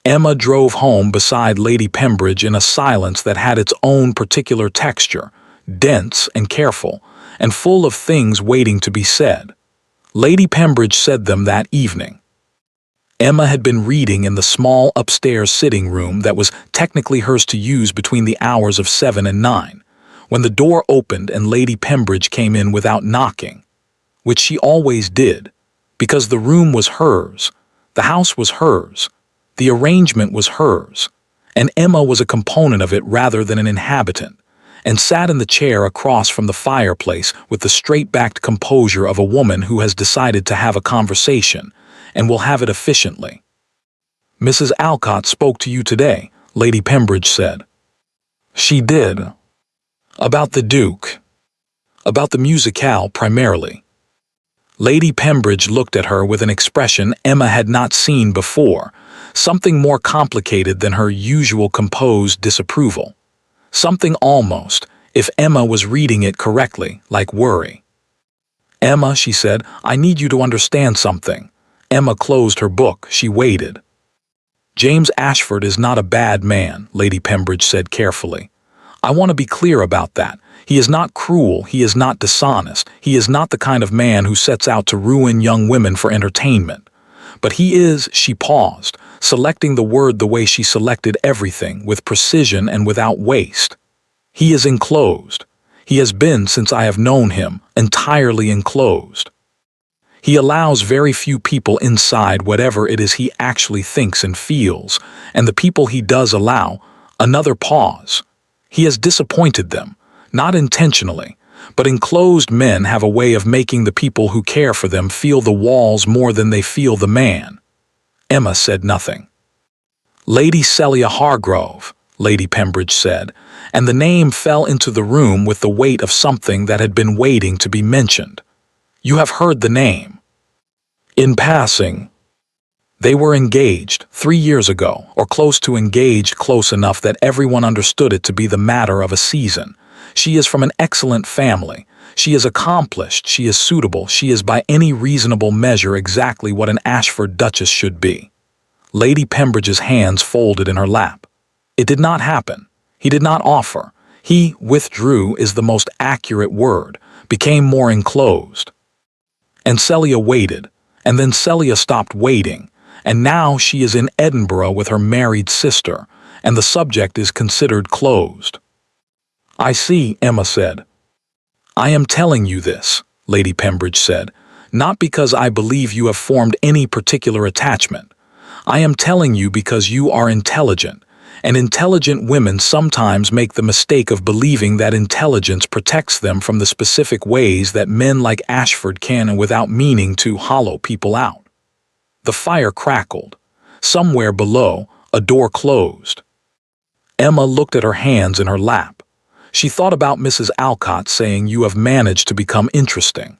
Emma drove home beside Lady Pembridge in a silence that had its own particular texture, dense and careful, and full of things waiting to be said. Lady Pembridge said them that evening. Emma had been reading in the small upstairs sitting room that was technically hers to use between the hours of 7 and 9, when the door opened and Lady Pembridge came in without knocking, which she always did, because the room was hers, the house was hers, the arrangement was hers, and Emma was a component of it rather than an inhabitant, and sat in the chair across from the fireplace with the straight-backed composure of a woman who has decided to have a conversation, and will have it efficiently. "Mrs. Alcott spoke to you today," Lady Pembridge said. "She did. About the Duke. About the musicale primarily." Lady Pembridge looked at her with an expression Emma had not seen before, something more complicated than her usual composed disapproval. Something almost, if Emma was reading it correctly, like worry. "Emma," she said, "I need you to understand something." Emma closed her book. She waited. "James Ashford is not a bad man," Lady Pembridge said carefully. "I want to be clear about that. He is not cruel, he is not dishonest, he is not the kind of man who sets out to ruin young women for entertainment. But he is," she paused, selecting the word the way she selected everything, with precision and without waste. "He is enclosed. He has been, since I have known him, entirely enclosed. He allows very few people inside whatever it is he actually thinks and feels, and the people he does allow," another pause, "he has disappointed them, not intentionally, but enclosed men have a way of making the people who care for them feel the walls more than they feel the man." Emma said nothing. "Lady Celia Hargrove," Lady Pembridge said, and the name fell into the room with the weight of something that had been waiting to be mentioned. "You have heard the name." "In passing." "They were engaged 3 years ago, or close to engaged, close enough that everyone understood it to be the matter of a season. She is from an excellent family. She is accomplished, she is suitable, she is by any reasonable measure exactly what an Ashford Duchess should be." Lady Pembridge's hands folded in her lap. "It did not happen. He did not offer. He withdrew is the most accurate word, became more enclosed. And Celia waited, and then Celia stopped waiting, and now she is in Edinburgh with her married sister, and the subject is considered closed." "I see," Emma said. "I am telling you this," Lady Pembridge said, "not because I believe you have formed any particular attachment. I am telling you because you are intelligent, And intelligent women sometimes make the mistake of believing that intelligence protects them from the specific ways that men like Ashford can, without meaning to, hollow people out. The fire crackled. Somewhere below, a door closed. Emma looked at her hands in her lap. She thought about Mrs. Alcott saying, "You have managed to become interesting."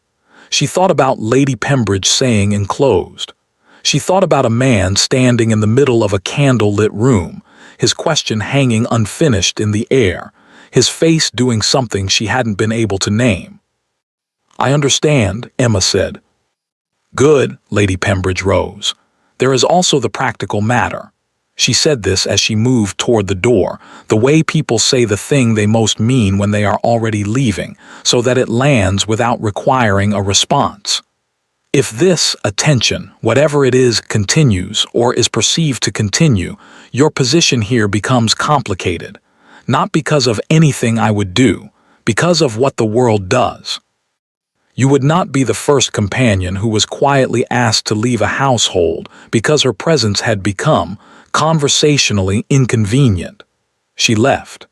She thought about Lady Pembridge saying, "Enclosed." She thought about a man standing in the middle of a candle-lit room, his question hanging unfinished in the air, his face doing something she hadn't been able to name. "I understand," Emma said. "Good," Lady Pembridge rose. "There is also the practical matter." She said this as she moved toward the door, the way people say the thing they most mean when they are already leaving, so that it lands without requiring a response. If this attention, whatever it is, continues or is perceived to continue, your position here becomes complicated, not because of anything I would do, because of what the world does. You would not be the first companion who was quietly asked to leave a household because her presence had become conversationally inconvenient. She left.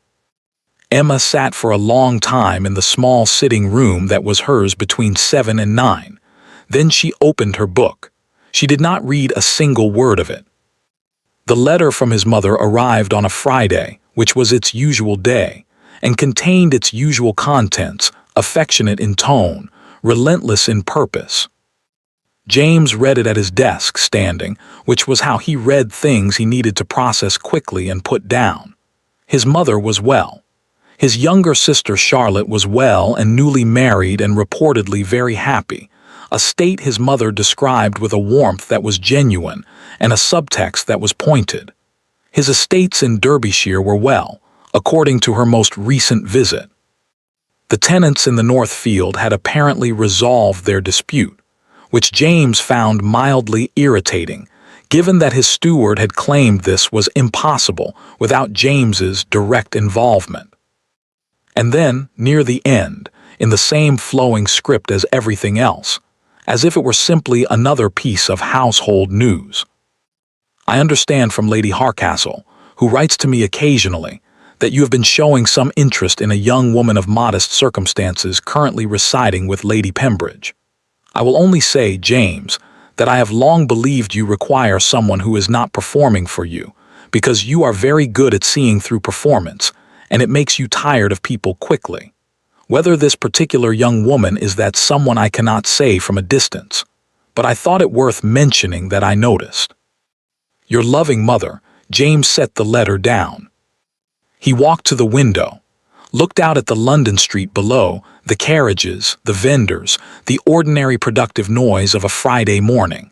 Emma sat for a long time in the small sitting room that was hers between 7 and 9. Then she opened her book. She did not read a single word of it. The letter from his mother arrived on a Friday, which was its usual day, and contained its usual contents, affectionate in tone, relentless in purpose. James read it at his desk, standing, which was how he read things he needed to process quickly and put down. His mother was well. His younger sister Charlotte was well and newly married and reportedly very happy, a state his mother described with a warmth that was genuine and a subtext that was pointed. His estates in Derbyshire were well, according to her most recent visit. The tenants in the North Field had apparently resolved their dispute, which James found mildly irritating, given that his steward had claimed this was impossible without James's direct involvement. And then, near the end, in the same flowing script as everything else, as if it were simply another piece of household news. "I understand from Lady Harcastle, who writes to me occasionally, that you have been showing some interest in a young woman of modest circumstances currently residing with Lady Pembridge. I will only say, James, that I have long believed you require someone who is not performing for you, because you are very good at seeing through performance, and it makes you tired of people quickly. Whether this particular young woman is that someone I cannot say from a distance, but I thought it worth mentioning that I noticed. Your loving mother." James set the letter down. He walked to the window, looked out at the London street below, the carriages, the vendors, the ordinary productive noise of a Friday morning.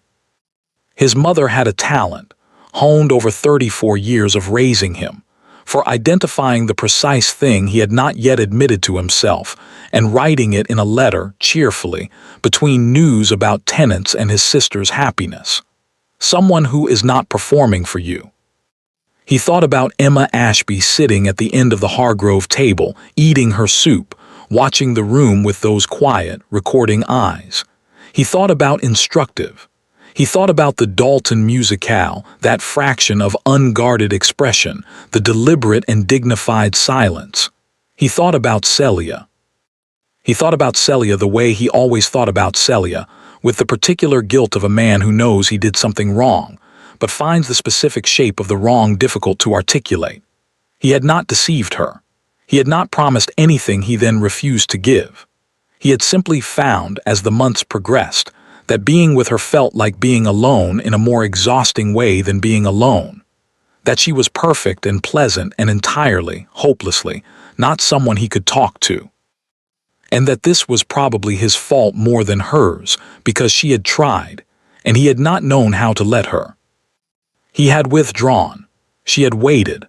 His mother had a talent, honed over 34 years of raising him, for identifying the precise thing he had not yet admitted to himself and writing it in a letter, cheerfully, between news about tenants and his sister's happiness. Someone who is not performing for you. He thought about Emma Ashby sitting at the end of the Hargrove table, eating her soup, watching the room with those quiet, recording eyes. He thought about instructive. He thought about the Dalton musicale, that fraction of unguarded expression, the deliberate and dignified silence. He thought about Celia. He thought about Celia the way he always thought about Celia, with the particular guilt of a man who knows he did something wrong, but finds the specific shape of the wrong difficult to articulate. He had not deceived her. He had not promised anything he then refused to give. He had simply found, as the months progressed, that being with her felt like being alone in a more exhausting way than being alone. That she was perfect and pleasant and entirely, hopelessly, not someone he could talk to. And that this was probably his fault more than hers, because she had tried, and he had not known how to let her. He had withdrawn. She had waited.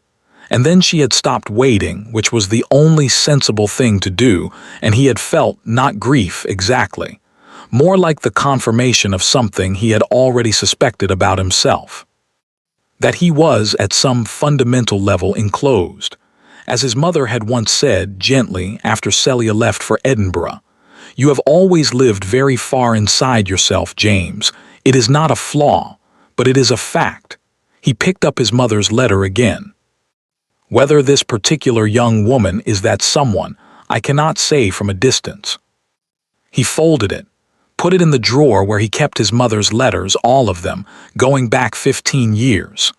And then she had stopped waiting, which was the only sensible thing to do, and he had felt not grief exactly, more like the confirmation of something he had already suspected about himself. That he was, at some fundamental level, enclosed. As his mother had once said, gently, after Celia left for Edinburgh, "You have always lived very far inside yourself, James. It is not a flaw, but it is a fact." He picked up his mother's letter again. Whether this particular young woman is that someone, I cannot say from a distance. He folded it, put it in the drawer where he kept his mother's letters, all of them, going back 15 years.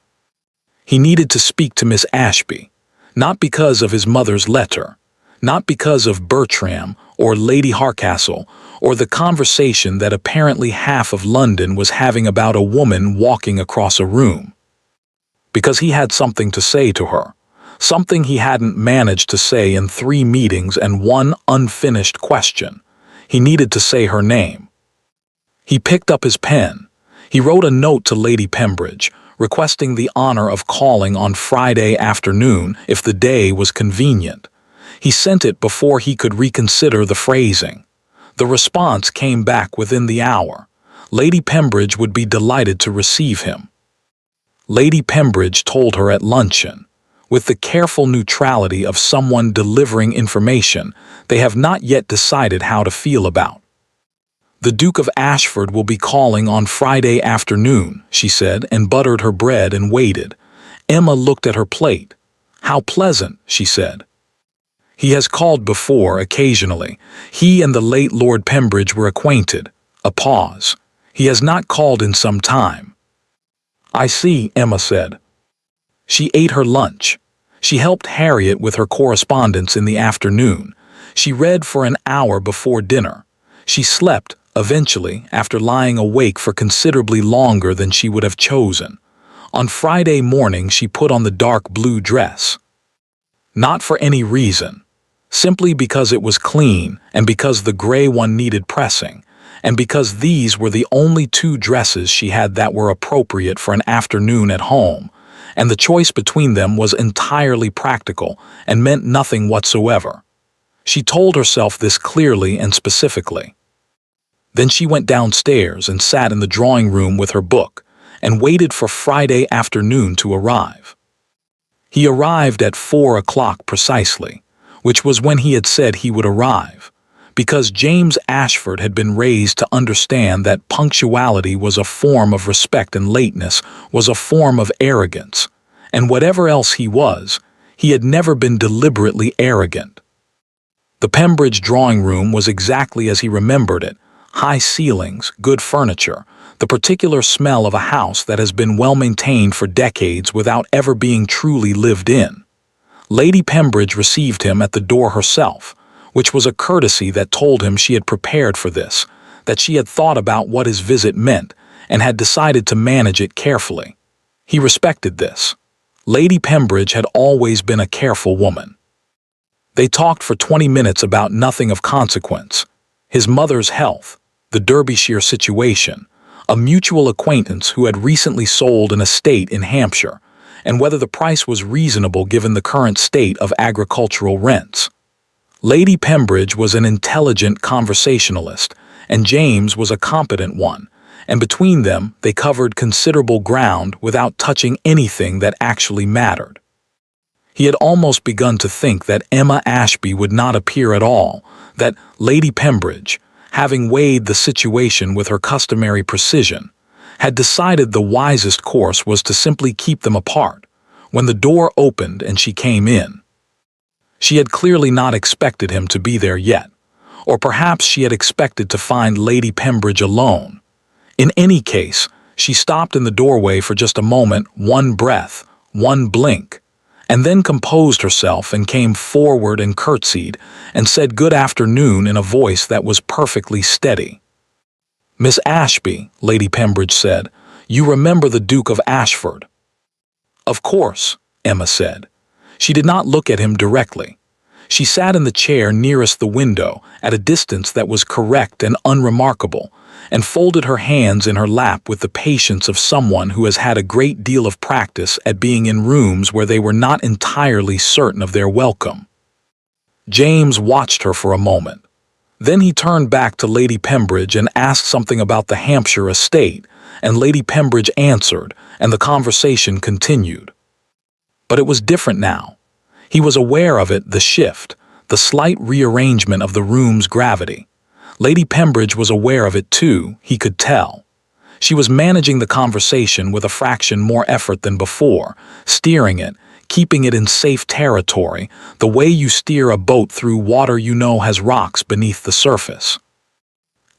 He needed to speak to Miss Ashby, not because of his mother's letter, not because of Bertram or Lady Harcastle or the conversation that apparently half of London was having about a woman walking across a room. Because he had something to say to her, something he hadn't managed to say in 3 meetings and 1 unfinished question. He needed to say her name. He picked up his pen. He wrote a note to Lady Pembridge, requesting the honor of calling on Friday afternoon if the day was convenient. He sent it before he could reconsider the phrasing. The response came back within the hour. Lady Pembridge would be delighted to receive him. Lady Pembridge told her at luncheon, with the careful neutrality of someone delivering information they have not yet decided how to feel about. "The Duke of Ashford will be calling on Friday afternoon," she said, and buttered her bread and waited. Emma looked at her plate. "How pleasant," she said. "He has called before, occasionally. He and the late Lord Pembridge were acquainted." A pause. "He has not called in some time." "I see," Emma said. She ate her lunch. She helped Harriet with her correspondence in the afternoon. She read for an hour before dinner. She slept, eventually, after lying awake for considerably longer than she would have chosen. On Friday morning she put on the dark blue dress. Not for any reason. Simply because it was clean, and because the gray one needed pressing, and because these were the only 2 dresses she had that were appropriate for an afternoon at home, and the choice between them was entirely practical and meant nothing whatsoever. She told herself this clearly and specifically. Then she went downstairs and sat in the drawing room with her book and waited for Friday afternoon to arrive. He arrived at 4 o'clock precisely, which was when he had said he would arrive, because James Ashford had been raised to understand that punctuality was a form of respect and lateness was a form of arrogance, and whatever else he was, he had never been deliberately arrogant. The Pembridge drawing room was exactly as he remembered it. High ceilings, good furniture, the particular smell of a house that has been well maintained for decades without ever being truly lived in. Lady Pembridge received him at the door herself, which was a courtesy that told him she had prepared for this, that she had thought about what his visit meant and had decided to manage it carefully. He respected this. Lady Pembridge had always been a careful woman. They talked for 20 minutes about nothing of consequence. His mother's health, the Derbyshire situation, a mutual acquaintance who had recently sold an estate in Hampshire, and whether the price was reasonable given the current state of agricultural rents. Lady Pembridge was an intelligent conversationalist, and James was a competent one, and between them they covered considerable ground without touching anything that actually mattered. He had almost begun to think that Emma Ashby would not appear at all, that Lady Pembridge, having weighed the situation with her customary precision, had decided the wisest course was to simply keep them apart, when the door opened and she came in. She had clearly not expected him to be there yet, or perhaps she had expected to find Lady Pembridge alone. In any case, she stopped in the doorway for just a moment, 1 breath, 1 blink, and then composed herself and came forward and curtsied and said good afternoon in a voice that was perfectly steady. "Miss Ashby," Lady Pembridge said, "you remember the Duke of Ashford?" "Of course," Emma said. She did not look at him directly. She sat in the chair nearest the window at a distance that was correct and unremarkable, and folded her hands in her lap with the patience of someone who has had a great deal of practice at being in rooms where they were not entirely certain of their welcome. James watched her for a moment. Then he turned back to Lady Pembridge and asked something about the Hampshire estate, and Lady Pembridge answered, and the conversation continued. But it was different now. He was aware of it, the shift, the slight rearrangement of the room's gravity. Lady Pembridge was aware of it too, he could tell. She was managing the conversation with a fraction more effort than before, steering it, keeping it in safe territory, the way you steer a boat through water you know has rocks beneath the surface.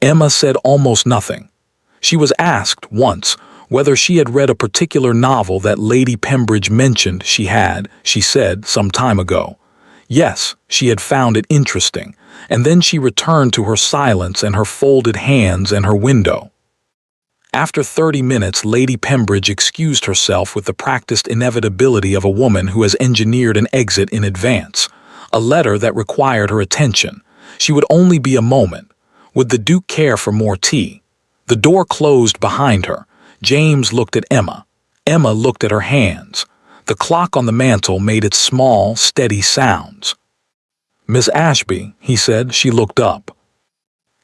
Emma said almost nothing. She was asked once whether she had read a particular novel that Lady Pembridge mentioned she said some time ago. Yes, she had found it interesting, and then she returned to her silence and her folded hands and her window. After 30 minutes, Lady Pembridge excused herself with the practiced inevitability of a woman who has engineered an exit in advance, a letter that required her attention. She would only be a moment. Would the Duke care for more tea? The door closed behind her. James looked at Emma. Emma looked at her hands. The clock on the mantel made its small, steady sounds. "Miss Ashby," he said. She looked up.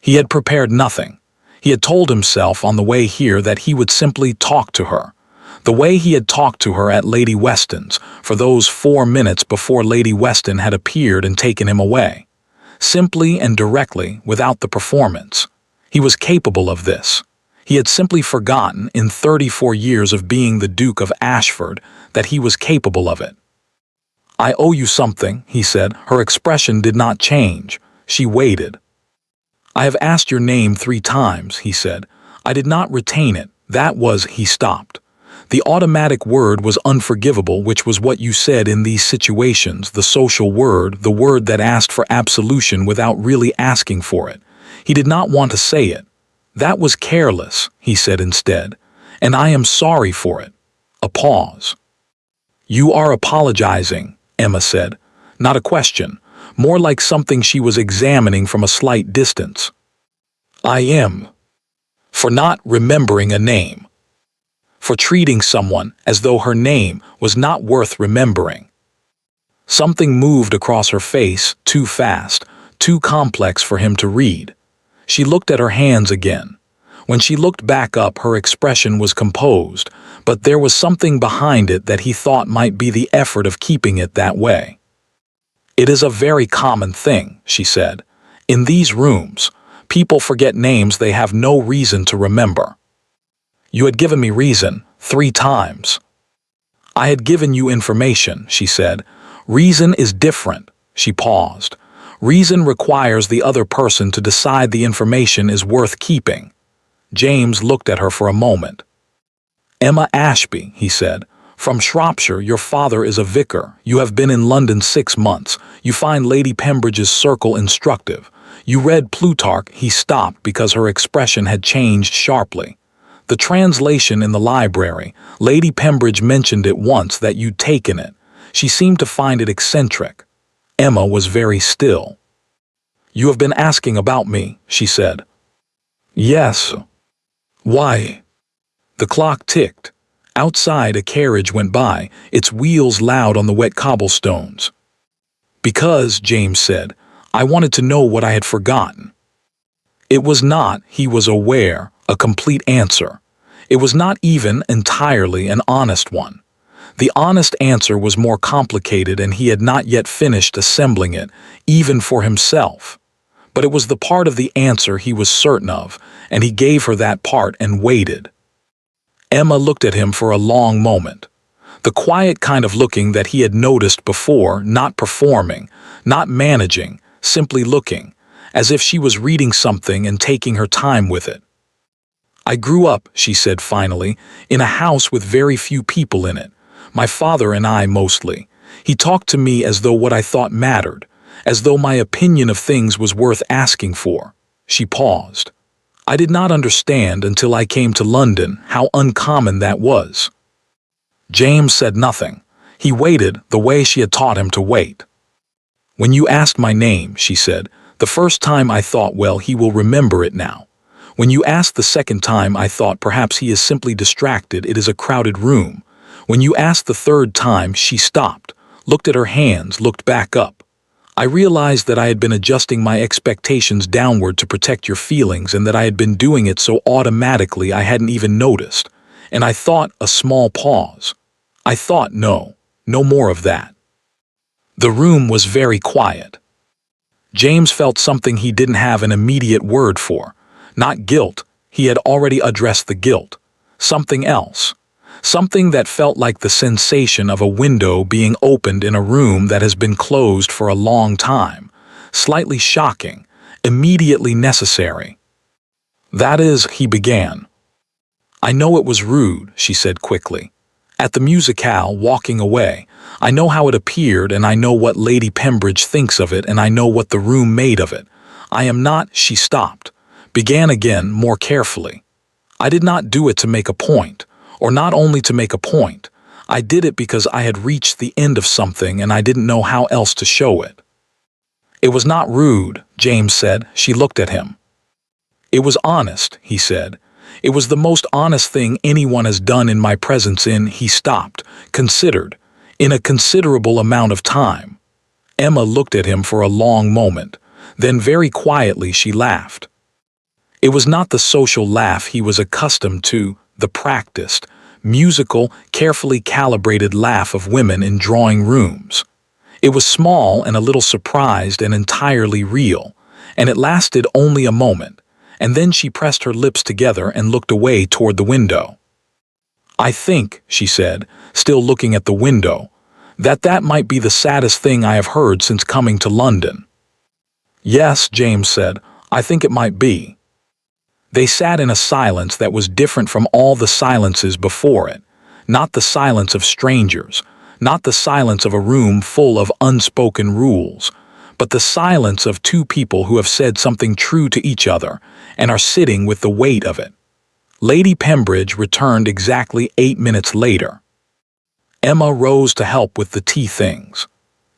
He had prepared nothing. He had told himself on the way here that he would simply talk to her. The way he had talked to her at Lady Weston's for those 4 minutes before Lady Weston had appeared and taken him away. Simply and directly, without the performance. He was capable of this. He had simply forgotten, in 34 years of being the Duke of Ashford, that he was capable of it. "I owe you something," he said. Her expression did not change. She waited. "I have asked your name 3 times, he said. "I did not retain it. That was—" He stopped. "The automatic word was unforgivable, which was what you said in these situations, the social word, the word that asked for absolution without really asking for it. He did not want to say it. That was careless," he said instead, "and I am sorry for it." A pause. "You are apologizing," Emma said. Not a question, more like something she was examining from a slight distance. "I am. For not remembering a name. For treating someone as though her name was not worth remembering." Something moved across her face, too fast, too complex for him to read. She looked at her hands again. When she looked back up, her expression was composed, but there was something behind it that he thought might be the effort of keeping it that way. "It is a very common thing," she said. "In these rooms, people forget names they have no reason to remember. You had given me reason 3 times. I had given you information," she said. "Reason is different." She paused. "Reason requires the other person to decide the information is worth keeping." James looked at her for a moment. "Emma Ashby," he said, "from Shropshire. Your father is a vicar. You have been in London 6 months. You find Lady Pembridge's circle instructive. You read Plutarch." He stopped because her expression had changed sharply. "The translation in the library. Lady Pembridge mentioned it once that you'd taken it. She seemed to find it eccentric." Emma was very still. "You have been asking about me," she said. "Yes." "Why?" The clock ticked. Outside, a carriage went by, its wheels loud on the wet cobblestones. "Because," James said, "I wanted to know what I had forgotten." It was not, he was aware, a complete answer. It was not even entirely an honest one. The honest answer was more complicated, and he had not yet finished assembling it, even for himself. But it was the part of the answer he was certain of, and he gave her that part and waited. Emma looked at him for a long moment. The quiet kind of looking that he had noticed before, not performing, not managing, simply looking, as if she was reading something and taking her time with it. "I grew up," she said finally, "in a house with very few people in it. My father and I mostly. He talked to me as though what I thought mattered, as though my opinion of things was worth asking for." She paused. "I did not understand until I came to London how uncommon that was." James said nothing. He waited the way she had taught him to wait. "When you asked my name," she said, "the first time I thought, well, he will remember it now. When you asked the second time, I thought perhaps he is simply distracted, it is a crowded room. When you asked the third time," she stopped, looked at her hands, looked back up. "I realized that I had been adjusting my expectations downward to protect your feelings, and that I had been doing it so automatically I hadn't even noticed. And I thought," a small pause, "I thought, no more of that." The room was very quiet. James felt something he didn't have an immediate word for. Not guilt, he had already addressed the guilt. Something else. something that felt like the sensation of a window being opened in a room that has been closed for a long time, slightly shocking, immediately necessary. "That is," he began. "I know it was rude," she said quickly. "At the musicale, walking away, I know how it appeared and I know what Lady Pembridge thinks of it and I know what the room made of it. I am not—" She stopped, began again more carefully. "I did not do it to make a point, or not only to make a point. I did it because I had reached the end of something and I didn't know how else to show it." "It was not rude," James said. She looked at him. "It was honest," he said. "It was the most honest thing anyone has done in my presence in—" He stopped, considered, "in a considerable amount of time." Emma looked at him for a long moment. Then very quietly she laughed. It was not the social laugh he was accustomed to, the practiced, musical, carefully calibrated laugh of women in drawing rooms. It was small and a little surprised and entirely real, and it lasted only a moment, and then she pressed her lips together and looked away toward the window. "I think," she said, still looking at the window, that might be the saddest thing I have heard since coming to London." "Yes," James said, "I think it might be." They sat in a silence that was different from all the silences before it, not the silence of strangers, not the silence of a room full of unspoken rules, but the silence of two people who have said something true to each other and are sitting with the weight of it. Lady Pembridge returned exactly 8 minutes later. Emma rose to help with the tea things.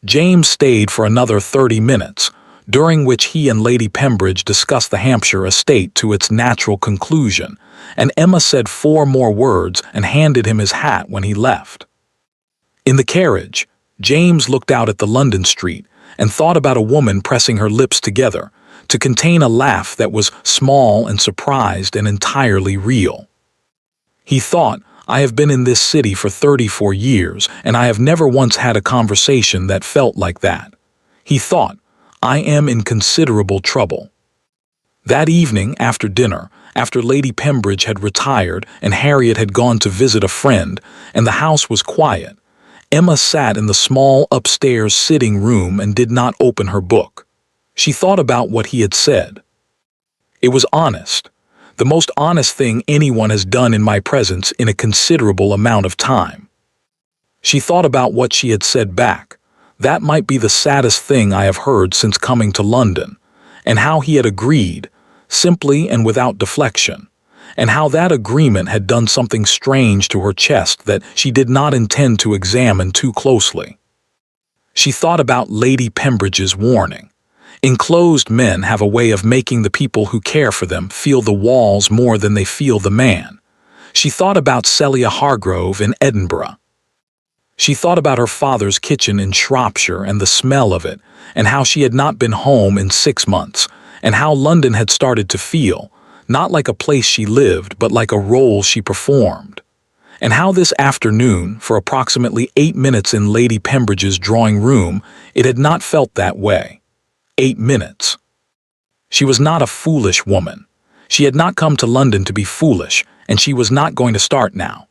James stayed for another 30 minutes, during which he and Lady Pembridge discussed the Hampshire estate to its natural conclusion, and Emma said 4 more words and handed him his hat when he left. In the carriage, James looked out at the London street and thought about a woman pressing her lips together to contain a laugh that was small and surprised and entirely real. He thought, "I have been in this city for 34 years and I have never once had a conversation that felt like that." He thought, "I am in considerable trouble." That evening, after dinner, after Lady Pembridge had retired and Harriet had gone to visit a friend, and the house was quiet, Emma sat in the small upstairs sitting room and did not open her book. She thought about what he had said. "It was honest, the most honest thing anyone has done in my presence in a considerable amount of time." She thought about what she had said back. "That might be the saddest thing I have heard since coming to London," and how he had agreed, simply and without deflection, and how that agreement had done something strange to her chest that she did not intend to examine too closely. She thought about Lady Pembridge's warning. Enclosed men have a way of making the people who care for them feel the walls more than they feel the man. She thought about Celia Hargrove in Edinburgh. She thought about her father's kitchen in Shropshire and the smell of it, and how she had not been home in 6 months, and how London had started to feel, not like a place she lived, but like a role she performed. And how this afternoon, for approximately 8 minutes in Lady Pembridge's drawing room, it had not felt that way. 8 minutes. She was not a foolish woman. She had not come to London to be foolish, and she was not going to start now.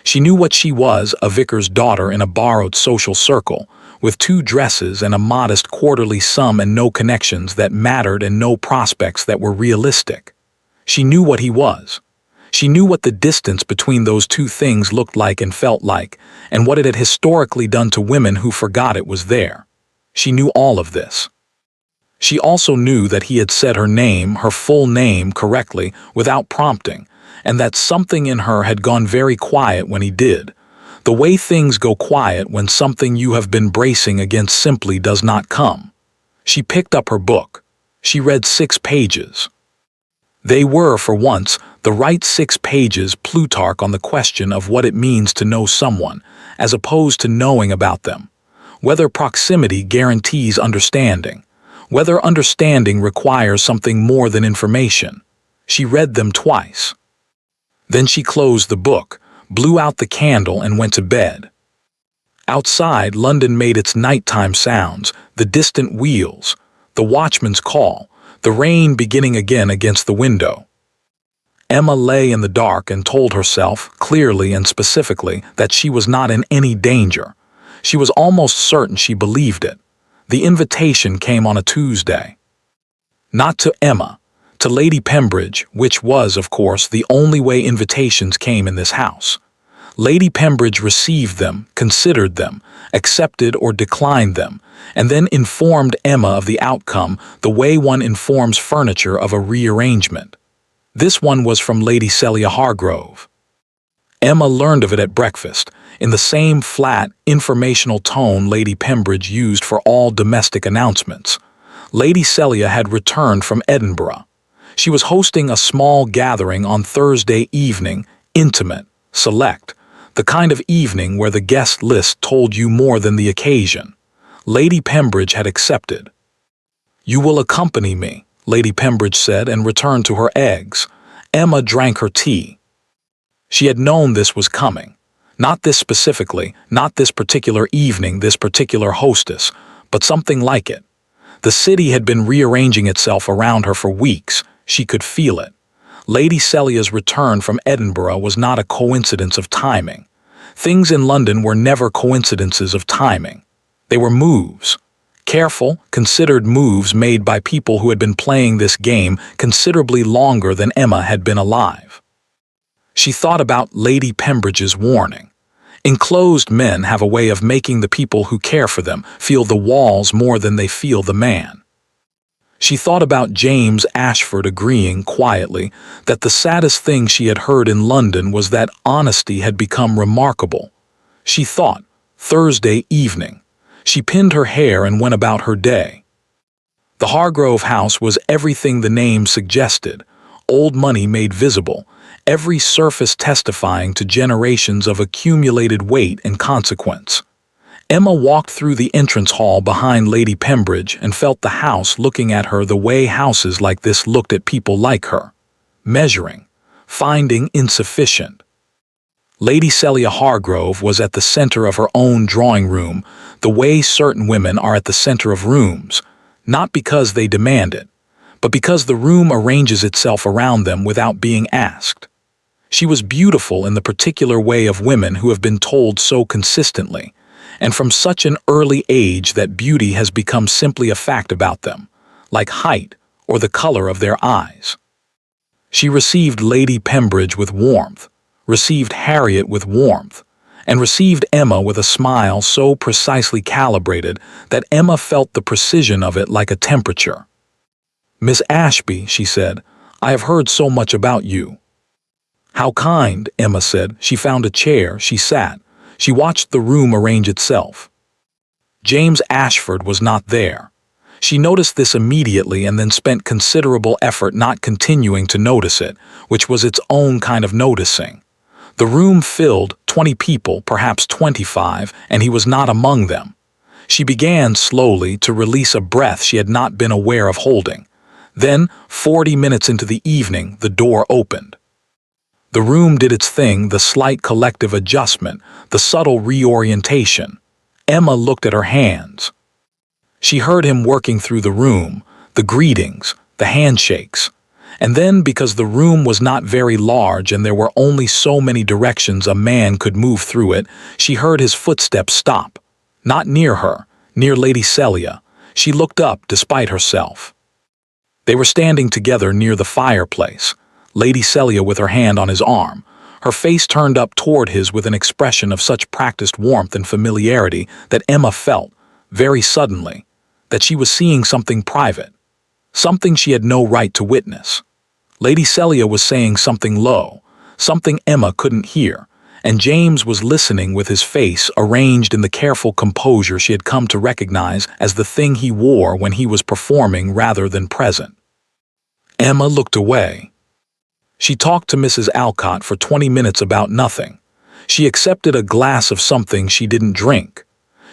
She knew what she was, a vicar's daughter in a borrowed social circle, with 2 dresses and a modest quarterly sum and no connections that mattered and no prospects that were realistic. She knew what he was. She knew what the distance between those 2 things looked like and felt like, and what it had historically done to women who forgot it was there. She knew all of this. She also knew that he had said her name, her full name, correctly, without prompting, and that something in her had gone very quiet when he did. The way things go quiet when something you have been bracing against simply does not come. She picked up her book. She read 6 pages. They were, for once, the right 6 pages Plutarch on the question of what it means to know someone, as opposed to knowing about them. Whether proximity guarantees understanding. Whether understanding requires something more than information. She read them twice. Then she closed the book, blew out the candle and went to bed. Outside, London made its nighttime sounds, the distant wheels, the watchman's call, the rain beginning again against the window. Emma lay in the dark and told herself, clearly and specifically, that she was not in any danger. She was almost certain she believed it. The invitation came on a Tuesday. Not to Emma, to Lady Pembridge, which was, of course, the only way invitations came in this house. Lady Pembridge received them, considered them, accepted or declined them, and then informed Emma of the outcome the way one informs furniture of a rearrangement. This one was from Lady Celia Hargrove. Emma learned of it at breakfast, in the same flat, informational tone Lady Pembridge used for all domestic announcements. Lady Celia had returned from Edinburgh. She was hosting a small gathering on Thursday evening, intimate, select, the kind of evening where the guest list told you more than the occasion. Lady Pembridge had accepted. "You will accompany me," Lady Pembridge said, and returned to her eggs. Emma drank her tea. She had known this was coming. Not this specifically, not this particular evening, this particular hostess, but something like it. The city had been rearranging itself around her for weeks. She could feel it. Lady Celia's return from Edinburgh was not a coincidence of timing. Things in London were never coincidences of timing. They were moves. Careful, considered moves made by people who had been playing this game considerably longer than Emma had been alive. She thought about Lady Pembridge's warning. Enclosed men have a way of making the people who care for them feel the walls more than they feel the man. She thought about James Ashford agreeing quietly that the saddest thing she had heard in London was that honesty had become remarkable. She thought, Thursday evening. She pinned her hair and went about her day. The Hargrove house was everything the name suggested, old money made visible, every surface testifying to generations of accumulated weight and consequence. Emma walked through the entrance hall behind Lady Pembridge and felt the house looking at her the way houses like this looked at people like her, measuring, finding insufficient. Lady Celia Hargrove was at the center of her own drawing room, the way certain women are at the center of rooms, not because they demand it, but because the room arranges itself around them without being asked. She was beautiful in the particular way of women who have been told so consistently, and from such an early age that beauty has become simply a fact about them, like height or the color of their eyes. She received Lady Pembridge with warmth, received Harriet with warmth, and received Emma with a smile so precisely calibrated that Emma felt the precision of it like a temperature. "Miss Ashby," she said, "I have heard so much about you." "How kind," Emma said. She found a chair, she sat. She watched the room arrange itself. James Ashford was not there. She noticed this immediately and then spent considerable effort not continuing to notice it, which was its own kind of noticing. The room filled 20 people, perhaps 25, and he was not among them. She began slowly to release a breath she had not been aware of holding. Then, 40 minutes into the evening, the door opened. The room did its thing, the slight collective adjustment, the subtle reorientation. Emma looked at her hands. She heard him working through the room, the greetings, the handshakes. And then, because the room was not very large and there were only so many directions a man could move through it, she heard his footsteps stop. Not near her, near Lady Celia. She looked up despite herself. They were standing together near the fireplace. Lady Celia with her hand on his arm, her face turned up toward his with an expression of such practiced warmth and familiarity that Emma felt, very suddenly, that she was seeing something private, something she had no right to witness. Lady Celia was saying something low, something Emma couldn't hear, and James was listening with his face arranged in the careful composure she had come to recognize as the thing he wore when he was performing rather than present. Emma looked away. She talked to Mrs. Alcott for 20 minutes about nothing. She accepted a glass of something she didn't drink.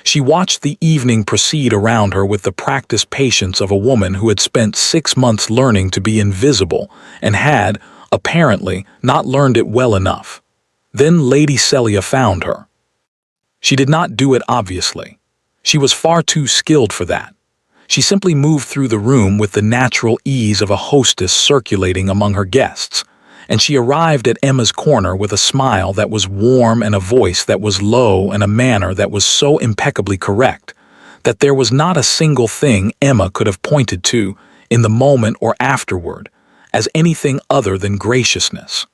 She watched the evening proceed around her with the practiced patience of a woman who had spent 6 months learning to be invisible and had, apparently, not learned it well enough. Then Lady Celia found her. She did not do it obviously. She was far too skilled for that. She simply moved through the room with the natural ease of a hostess circulating among her guests. and she arrived at Emma's corner with a smile that was warm and a voice that was low and a manner that was so impeccably correct that there was not a single thing Emma could have pointed to in the moment or afterward as anything other than graciousness.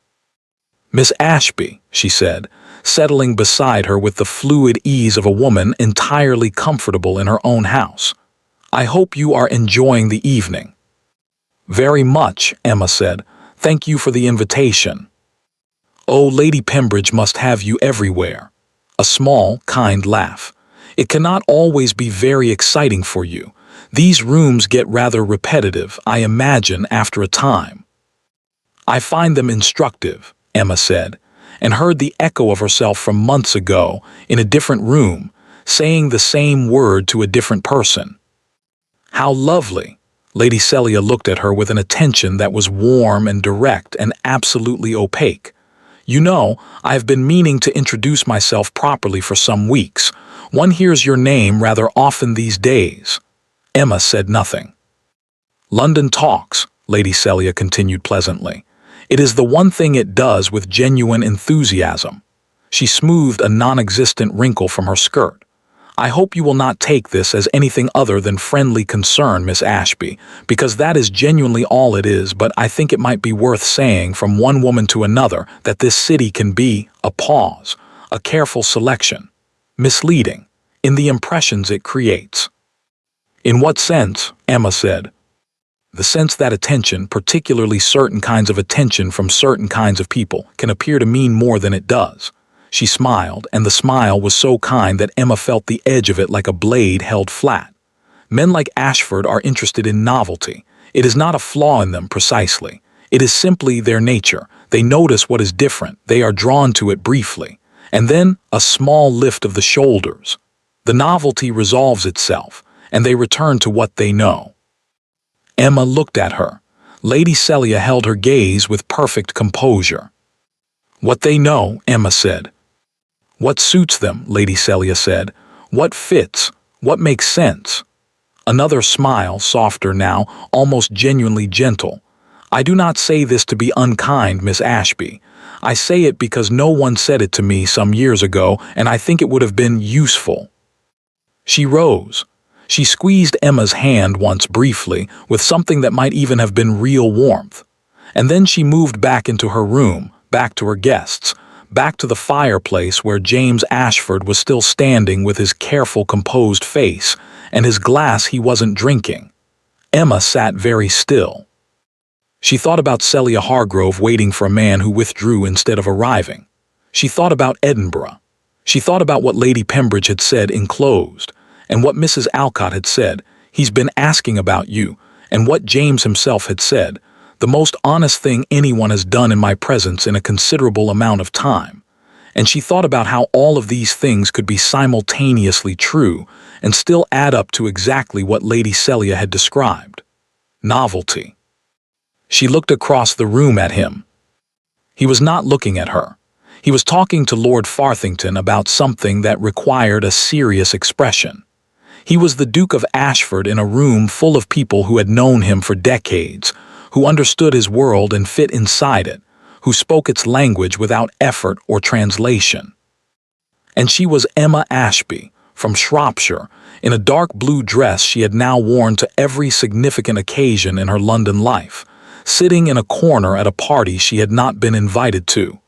"Miss Ashby," she said, settling beside her with the fluid ease of a woman entirely comfortable in her own house. "I hope you are enjoying the evening." "Very much," Emma said. "Thank you for the invitation." "Oh, Lady Pembridge must have you everywhere." A small, kind laugh. "It cannot always be very exciting for you. These rooms get rather repetitive, I imagine, after a time." "I find them instructive," Emma said, and heard the echo of herself from months ago in a different room, saying the same word to a different person. "How lovely!" Lady Celia looked at her with an attention that was warm and direct and absolutely opaque. "You know, I have been meaning to introduce myself properly for some weeks. One hears your name rather often these days." Emma said nothing. "London talks," Lady Celia continued pleasantly. "It is the one thing it does with genuine enthusiasm." She smoothed a non-existent wrinkle from her skirt. "I hope you will not take this as anything other than friendly concern, Miss Ashby, because that is genuinely all it is, but I think it might be worth saying from one woman to another that this city can be a pause, a careful selection, misleading, in the impressions it creates." "In what sense?" Emma said. "The sense that attention, particularly certain kinds of attention from certain kinds of people, can appear to mean more than it does." She smiled, and the smile was so kind that Emma felt the edge of it like a blade held flat. Men like Ashford are interested in novelty. It is not a flaw in them precisely. It is simply their nature. They notice what is different. They are drawn to it briefly. And then a small lift of the shoulders. The novelty resolves itself, and they return to what they know. Emma looked at her. Lady Celia held her gaze with perfect composure. "What they know," Emma said. "What suits them," Lady Celia said. "What fits, what makes sense." Another smile, softer now, almost genuinely gentle. "I do not say this to be unkind, Miss Ashby. I say it because no one said it to me some years ago, and I think it would have been useful." She rose. She squeezed Emma's hand once briefly, with something that might even have been real warmth. And then she moved back into her room, back to her guests, back to the fireplace where James Ashford was still standing with his careful, composed face, and his glass he wasn't drinking. Emma sat very still. She thought about Celia Hargrove waiting for a man who withdrew instead of arriving. She thought about Edinburgh. She thought about what Lady Pembridge had said enclosed, and what Mrs. Alcott had said, "He's been asking about you," and what James himself had said, "The most honest thing anyone has done in my presence in a considerable amount of time." And she thought about how all of these things could be simultaneously true and still add up to exactly what Lady Celia had described. Novelty. She looked across the room at him. He was not looking at her. He was talking to Lord Farthington about something that required a serious expression. He was the Duke of Ashford in a room full of people who had known him for decades, who understood his world and fit inside it, who spoke its language without effort or translation. And she was Emma Ashby, from Shropshire, in a dark blue dress she had now worn to every significant occasion in her London life, sitting in a corner at a party she had not been invited to.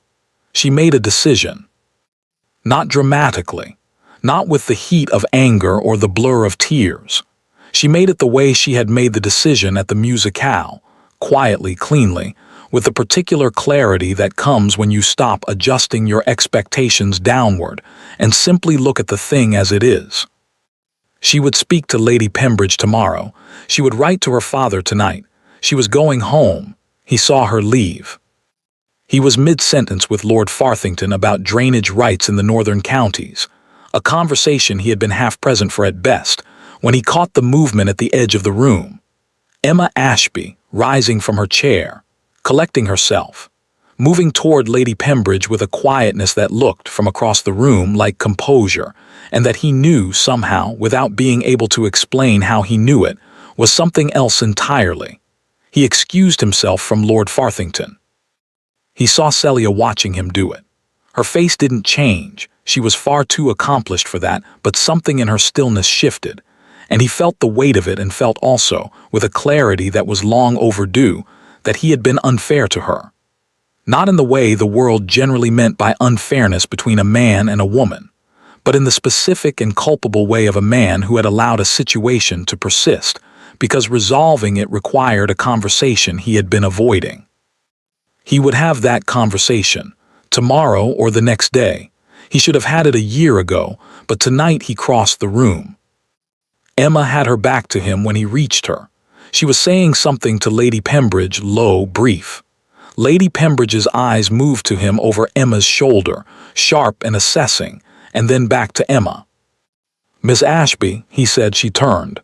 She made a decision. Not dramatically, not with the heat of anger or the blur of tears. She made it the way she had made the decision at the musicale, quietly, cleanly, with the particular clarity that comes when you stop adjusting your expectations downward and simply look at the thing as it is. She would speak to Lady Pembridge tomorrow. She would write to her father tonight. She was going home. He saw her leave. He was mid-sentence with Lord Farthington about drainage rights in the northern counties, a conversation he had been half present for at best, when he caught the movement at the edge of the room. Emma Ashby, rising from her chair, collecting herself, moving toward Lady Pembridge with a quietness that looked, from across the room, like composure, and that he knew somehow, without being able to explain how he knew it, was something else entirely. He excused himself from Lord Farthington. He saw Celia watching him do it. Her face didn't change. She was far too accomplished for that, but something in her stillness shifted, and he felt the weight of it and felt also, with a clarity that was long overdue, that he had been unfair to her. Not in the way the world generally meant by unfairness between a man and a woman, but in the specific and culpable way of a man who had allowed a situation to persist, because resolving it required a conversation he had been avoiding. He would have that conversation, tomorrow or the next day. He should have had it a year ago, but tonight he crossed the room. Emma had her back to him when he reached her. She was saying something to Lady Pembridge, low, brief. Lady Pembridge's eyes moved to him over Emma's shoulder, sharp and assessing, and then back to Emma. "Miss Ashby," he said. She turned.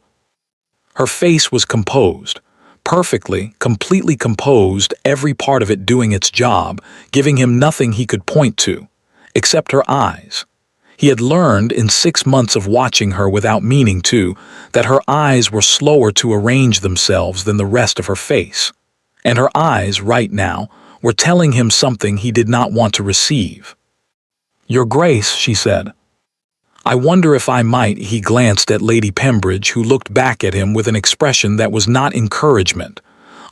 Her face was composed, perfectly, completely composed, every part of it doing its job, giving him nothing he could point to, except her eyes. He had learned in 6 months of watching her without meaning to, that her eyes were slower to arrange themselves than the rest of her face. And her eyes, right now, were telling him something he did not want to receive. "Your Grace," she said. "I wonder if I might." He glanced at Lady Pembridge, who looked back at him with an expression that was not encouragement.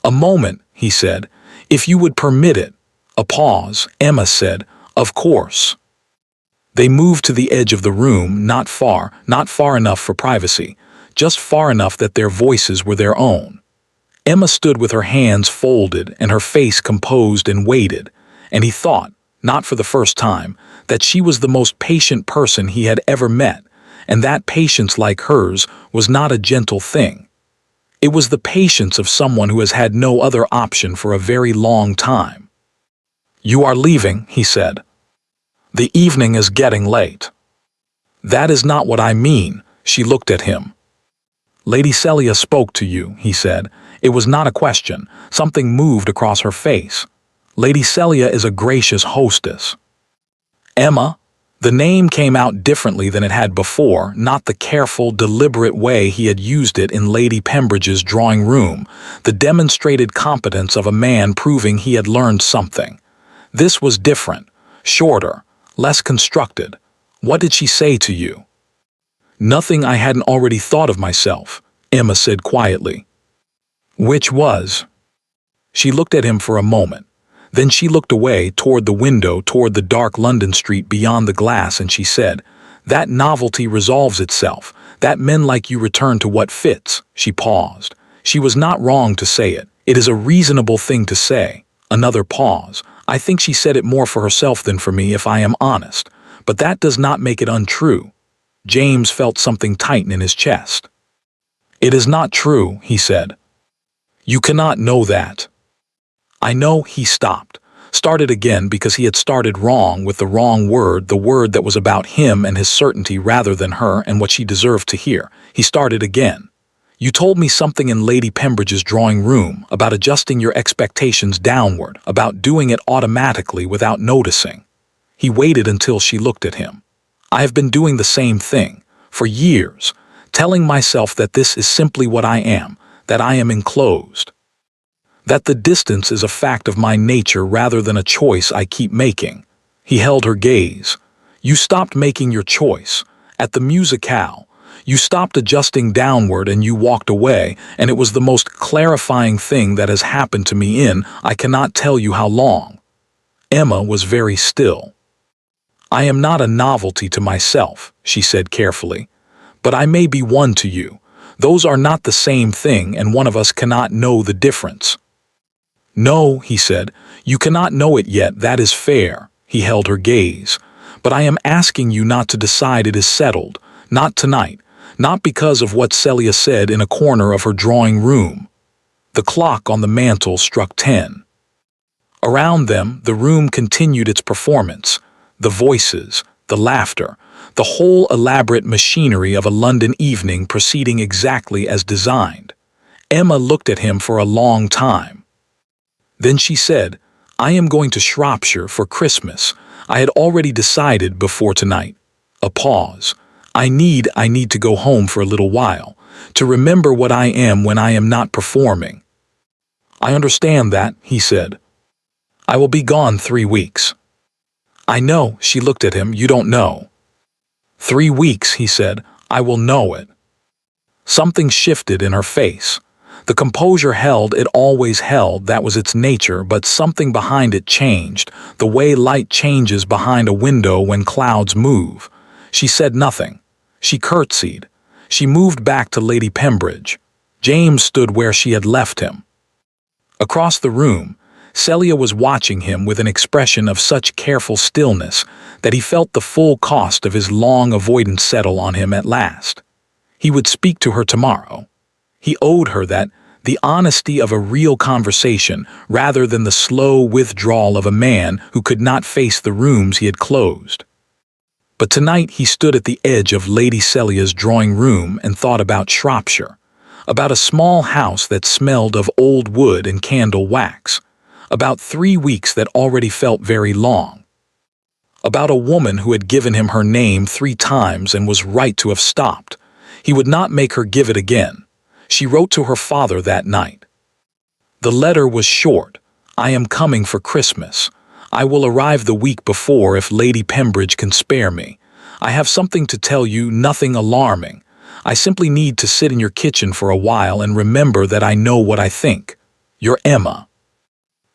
"A moment," he said, "if you would permit it." A pause. Emma said, "Of course." They moved to the edge of the room, not far enough for privacy, just far enough that their voices were their own. Emma stood with her hands folded and her face composed and waited, and he thought, not for the first time, that she was the most patient person he had ever met, and that patience like hers was not a gentle thing. It was the patience of someone who has had no other option for a very long time. "You are leaving," he said. "The evening is getting late." "That is not what I mean." She looked at him. "Lady Celia spoke to you," he said. It was not a question. Something moved across her face. "Lady Celia is a gracious hostess." Emma? The name came out differently than it had before, not the careful, deliberate way he had used it in Lady Pembridge's drawing room, the demonstrated competence of a man proving he had learned something. This was different, shorter, less constructed. "What did she say to you?" "Nothing I hadn't already thought of myself," Emma said quietly. "Which was?" She looked at him for a moment. Then she looked away toward the window, toward the dark London street beyond the glass, and she said, "That novelty resolves itself, that men like you return to what fits." She paused. She was not wrong to say it. It is a reasonable thing to say. Another pause. I think she said it more for herself than for me, if I am honest. But that does not make it untrue. James felt something tighten in his chest. "It is not true," he said. "You cannot know that." "I know." He stopped, started again because he had started wrong with the wrong word, the word that was about him and his certainty rather than her and what she deserved to hear. He started again. "You told me something in Lady Pembridge's drawing room about adjusting your expectations downward, about doing it automatically without noticing." He waited until she looked at him. "I have been doing the same thing, for years, telling myself that this is simply what I am, that I am enclosed. That the distance is a fact of my nature rather than a choice I keep making." He held her gaze. "You stopped making your choice. At the musicale, you stopped adjusting downward and you walked away, and it was the most clarifying thing that has happened to me in, I cannot tell you how long." Emma was very still. "I am not a novelty to myself," she said carefully, "but I may be one to you. Those are not the same thing, and one of us cannot know the difference." "No," he said, "you cannot know it yet, that is fair." He held her gaze. "But I am asking you not to decide it is settled, not tonight, not because of what Celia said in a corner of her drawing room." The clock on the mantel struck 10. Around them, the room continued its performance, the voices, the laughter, the whole elaborate machinery of a London evening proceeding exactly as designed. Emma looked at him for a long time. Then she said, "I am going to Shropshire for Christmas. I had already decided before tonight." A pause. I need to go home for a little while, to remember what I am when I am not performing." "I understand that," he said. I will be gone 3 weeks. I know, she looked at him, you don't know. 3 weeks, he said, I will know it. Something shifted in her face. The composure held it always held, that was its nature, but something behind it changed, the way light changes behind a window when clouds move. She said nothing. She curtsied. She moved back to Lady Pembridge. James stood where she had left him. Across the room, Celia was watching him with an expression of such careful stillness that he felt the full cost of his long avoidance settle on him at last. He would speak to her tomorrow. He owed her that, the honesty of a real conversation rather than the slow withdrawal of a man who could not face the rooms he had closed. But tonight he stood at the edge of Lady Celia's drawing room and thought about Shropshire, about a small house that smelled of old wood and candle wax, about 3 weeks that already felt very long, about a woman who had given him her name 3 times and was right to have stopped. He would not make her give it again. She wrote to her father that night. The letter was short. I am coming for Christmas. I will arrive the week before if Lady Pembridge can spare me. I have something to tell you, nothing alarming. I simply need to sit in your kitchen for a while and remember that I know what I think. Your Emma.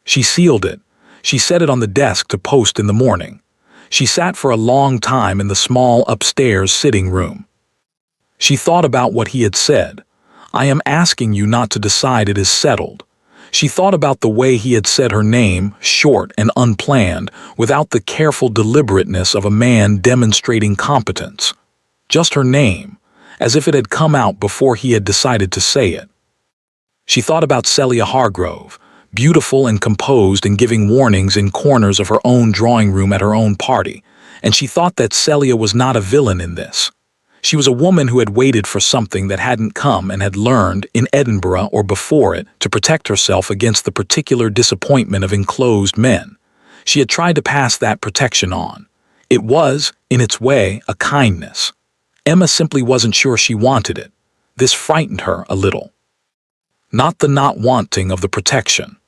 She sealed it. She set it on the desk to post in the morning. She sat for a long time in the small upstairs sitting room. She thought about what he had said. I am asking you not to decide, it is settled. She thought about the way he had said her name, short and unplanned, without the careful deliberateness of a man demonstrating competence. Just her name, as if it had come out before he had decided to say it. She thought about Celia Hargrove, beautiful and composed and giving warnings in corners of her own drawing room at her own party, and she thought that Celia was not a villain in this. She was a woman who had waited for something that hadn't come and had learned, in Edinburgh or before it, to protect herself against the particular disappointment of enclosed men. She had tried to pass that protection on. It was, in its way, a kindness. Emma simply wasn't sure she wanted it. This frightened her a little. Not the not wanting of the protection.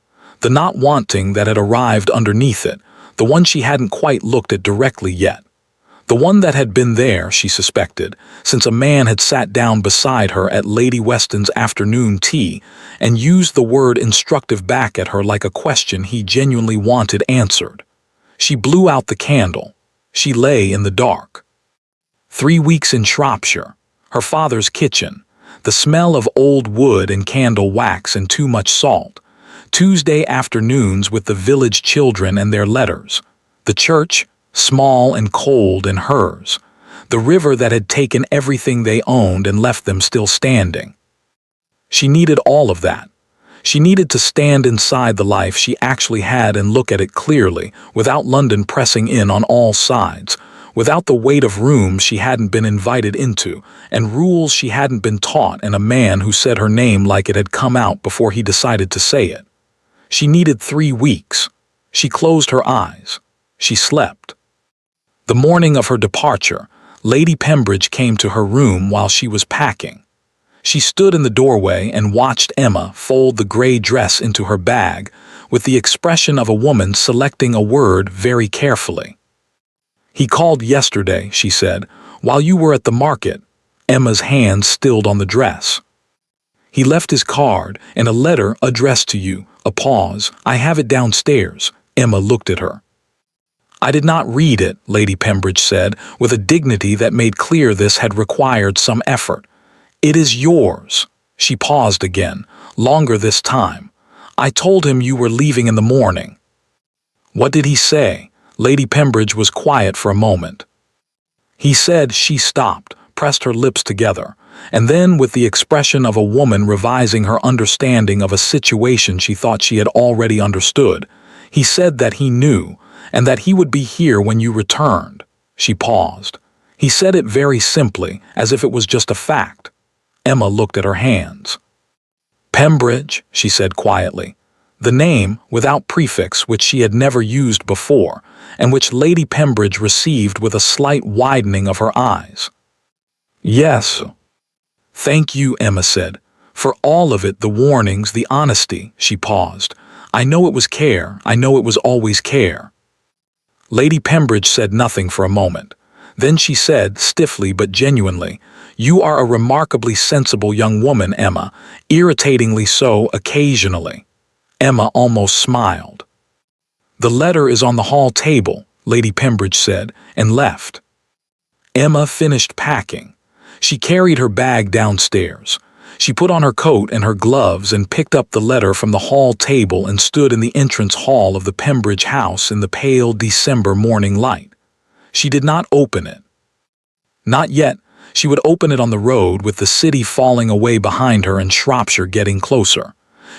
The not wanting that had arrived underneath it, the one she hadn't quite looked at directly yet. The one that had been there, she suspected, since a man had sat down beside her at Lady Weston's afternoon tea and used the word instructive back at her like a question he genuinely wanted answered. She blew out the candle. She lay in the dark. 3 weeks in Shropshire, her father's kitchen, the smell of old wood and candle wax and too much salt, Tuesday afternoons with the village children and their letters, the church, small and cold, and hers, the river that had taken everything they owned and left them still standing. She needed all of that. She needed to stand inside the life she actually had and look at it clearly, without London pressing in on all sides, without the weight of rooms she hadn't been invited into, and rules she hadn't been taught, and a man who said her name like it had come out before he decided to say it. She needed 3 weeks. She closed her eyes. She slept. The morning of her departure, Lady Pembridge came to her room while she was packing. She stood in the doorway and watched Emma fold the gray dress into her bag with the expression of a woman selecting a word very carefully. He called yesterday, she said, while you were at the market. Emma's hand stilled on the dress. He left his card and a letter addressed to you. A pause. I have it downstairs. Emma looked at her. I did not read it, Lady Pembridge said, with a dignity that made clear this had required some effort. It is yours. She paused again, longer this time. I told him you were leaving in the morning. What did he say? Lady Pembridge was quiet for a moment. He said. She stopped, pressed her lips together, and then, with the expression of a woman revising her understanding of a situation she thought she had already understood, he said that he knew, and that he would be here when you returned. She paused. He said it very simply, as if it was just a fact. Emma looked at her hands. Pembridge, she said quietly. The name, without prefix, which she had never used before, and which Lady Pembridge received with a slight widening of her eyes. Yes. Thank you, Emma said. For all of it, the warnings, the honesty. She paused. I know it was care, I know it was always care. Lady Pembridge said nothing for a moment. Then she said, stiffly but genuinely, "You are a remarkably sensible young woman, Emma, irritatingly so occasionally." Emma almost smiled. "The letter is on the hall table," Lady Pembridge said, and left. Emma finished packing. She carried her bag downstairs. She put on her coat and her gloves and picked up the letter from the hall table and stood in the entrance hall of the Pembridge house in the pale December morning light. She did not open it. Not yet. She would open it on the road with the city falling away behind her and Shropshire getting closer.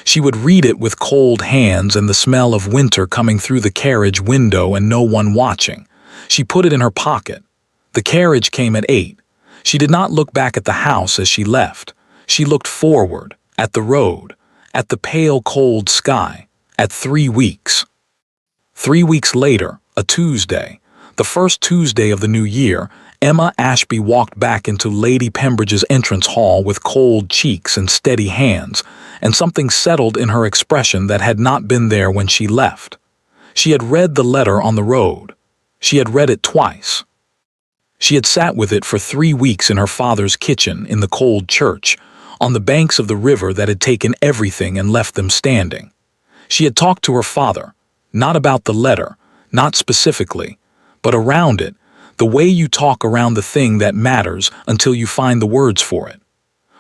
She would read it with cold hands and the smell of winter coming through the carriage window and no one watching. She put it in her pocket. The carriage came at 8. She did not look back at the house as she left. She looked forward, at the road, at the pale cold sky, at 3 weeks. 3 weeks later, a Tuesday, the first Tuesday of the new year, Emma Ashby walked back into Lady Pembridge's entrance hall with cold cheeks and steady hands, and something settled in her expression that had not been there when she left. She had read the letter on the road. She had read it twice. She had sat with it for 3 weeks in her father's kitchen in the cold church, on the banks of the river that had taken everything and left them standing. She had talked to her father, not about the letter, not specifically, but around it, the way you talk around the thing that matters until you find the words for it.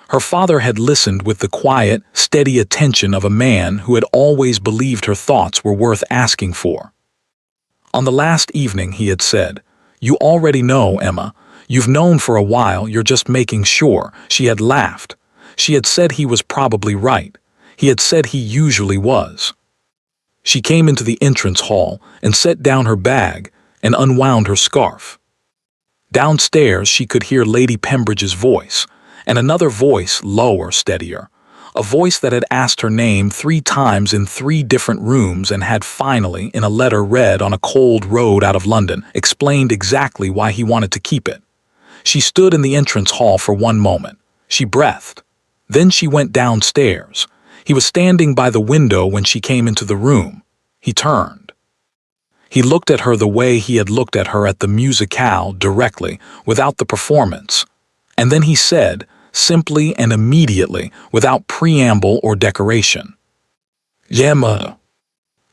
Her father had listened with the quiet, steady attention of a man who had always believed her thoughts were worth asking for. On the last evening he had said, "You already know, Emma. You've known for a while, you're just making sure." She had laughed. She had said he was probably right. He had said he usually was. She came into the entrance hall and set down her bag and unwound her scarf. Downstairs she could hear Lady Pembridge's voice, and another voice lower, steadier, a voice that had asked her name 3 times in 3 different rooms and had finally, in a letter read on a cold road out of London, explained exactly why he wanted to keep it. She stood in the entrance hall for 1 moment. She breathed. Then she went downstairs. He was standing by the window when she came into the room. He turned. He looked at her the way he had looked at her at the musicale, directly, without the performance. And then he said, simply and immediately, without preamble or decoration, "Emma."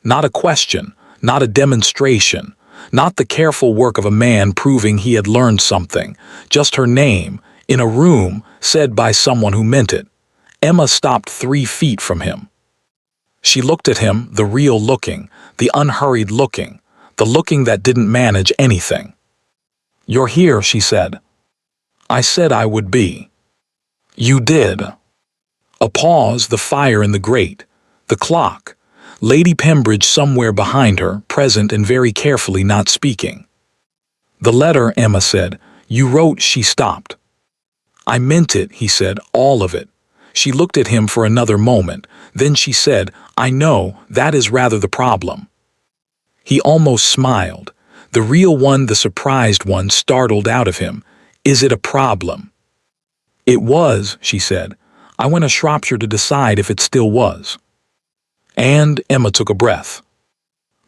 Not a question, not a demonstration, not the careful work of a man proving he had learned something, just her name, in a room, said by someone who meant it. Emma stopped 3 feet from him. She looked at him, the real looking, the unhurried looking, the looking that didn't manage anything. "You're here," she said. "I said I would be." "You did." A pause, the fire in the grate, the clock, Lady Pembridge somewhere behind her, present and very carefully not speaking. "The letter," Emma said. "You wrote," she stopped. "I meant it," he said, "all of it." She looked at him for another moment. Then she said, "I know, that is rather the problem." He almost smiled. The real one, the surprised one, startled out of him. "Is it a problem?" "It was," she said. "I went to Shropshire to decide if it still was." And Emma took a breath.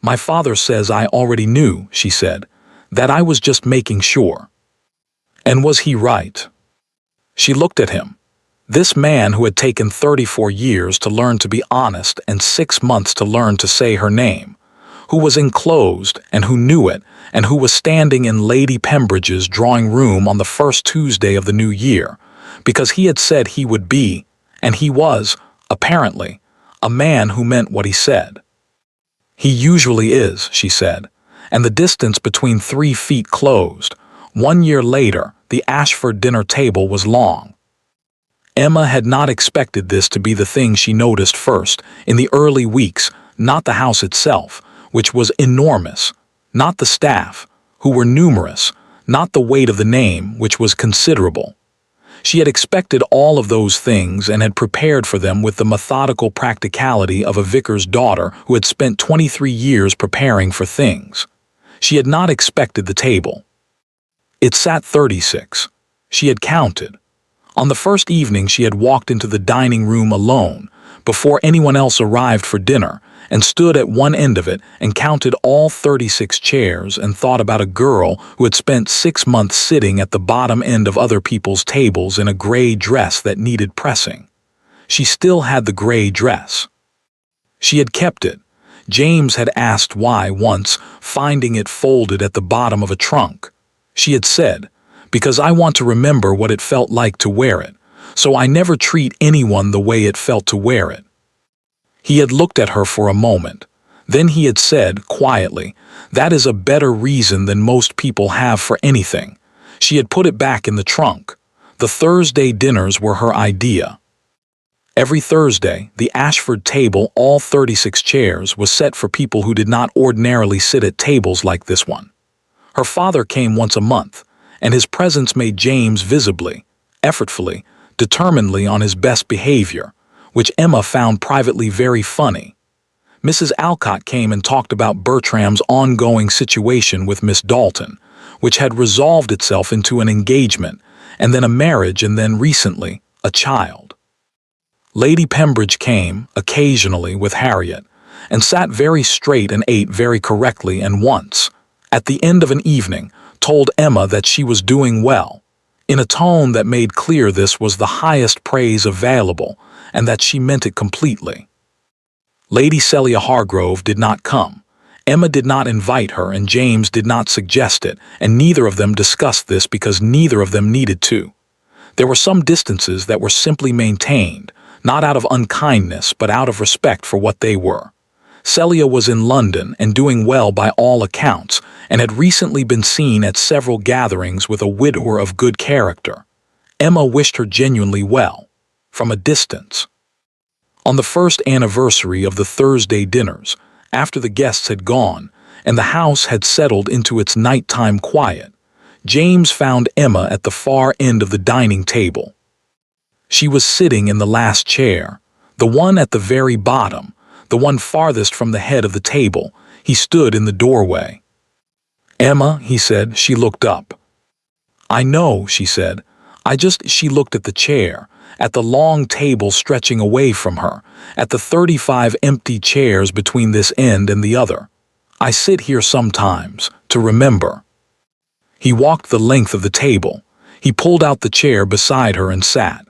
"My father says I already knew," she said, "that I was just making sure." "And was he right?" She looked at him. This man who had taken 34 years to learn to be honest and 6 months to learn to say her name, who was enclosed and who knew it, and who was standing in Lady Pembridge's drawing room on the first Tuesday of the new year, because he had said he would be, and he was, apparently, a man who meant what he said. "He usually is," she said, and the distance between 3 feet closed. 1 year later, the Ashford dinner table was long. Emma had not expected this to be the thing she noticed first, in the early weeks, not the house itself, which was enormous, not the staff, who were numerous, not the weight of the name, which was considerable. She had expected all of those things and had prepared for them with the methodical practicality of a vicar's daughter who had spent 23 years preparing for things. She had not expected the table. It sat 36. She had counted. On the first evening she had walked into the dining room alone, before anyone else arrived for dinner, and stood at one end of it and counted all 36 chairs and thought about a girl who had spent 6 months sitting at the bottom end of other people's tables in a gray dress that needed pressing. She still had the gray dress. She had kept it. James had asked why once, finding it folded at the bottom of a trunk. She had said, "Because I want to remember what it felt like to wear it, so I never treat anyone the way it felt to wear it." He had looked at her for a moment. Then he had said, quietly, "That is a better reason than most people have for anything." She had put it back in the trunk. The Thursday dinners were her idea. Every Thursday, the Ashford table, all 36 chairs, was set for people who did not ordinarily sit at tables like this one. Her father came once a month, and his presence made James visibly, effortfully, determinedly on his best behavior, which Emma found privately very funny. Mrs. Alcott came and talked about Bertram's ongoing situation with Miss Dalton, which had resolved itself into an engagement, and then a marriage, and then recently, a child. Lady Pembridge came, occasionally, with Harriet, and sat very straight and ate very correctly, and once, at the end of an evening, told Emma that she was doing well, in a tone that made clear this was the highest praise available, and that she meant it completely. Lady Celia Hargrove did not come. Emma did not invite her, and James did not suggest it, and neither of them discussed this because neither of them needed to. There were some distances that were simply maintained, not out of unkindness but out of respect for what they were. Celia was in London and doing well by all accounts, and had recently been seen at several gatherings with a widower of good character. Emma wished her genuinely well, from a distance. On the first anniversary of the Thursday dinners, after the guests had gone, and the house had settled into its nighttime quiet, James found Emma at the far end of the dining table. She was sitting in the last chair, the one at the very bottom, the one farthest from the head of the table. He stood in the doorway. "Emma," he said. She looked up. "I know," she said. She looked at the chair, at the long table stretching away from her, at the 35 empty chairs between this end and the other. "I sit here sometimes, to remember." He walked the length of the table. He pulled out the chair beside her and sat.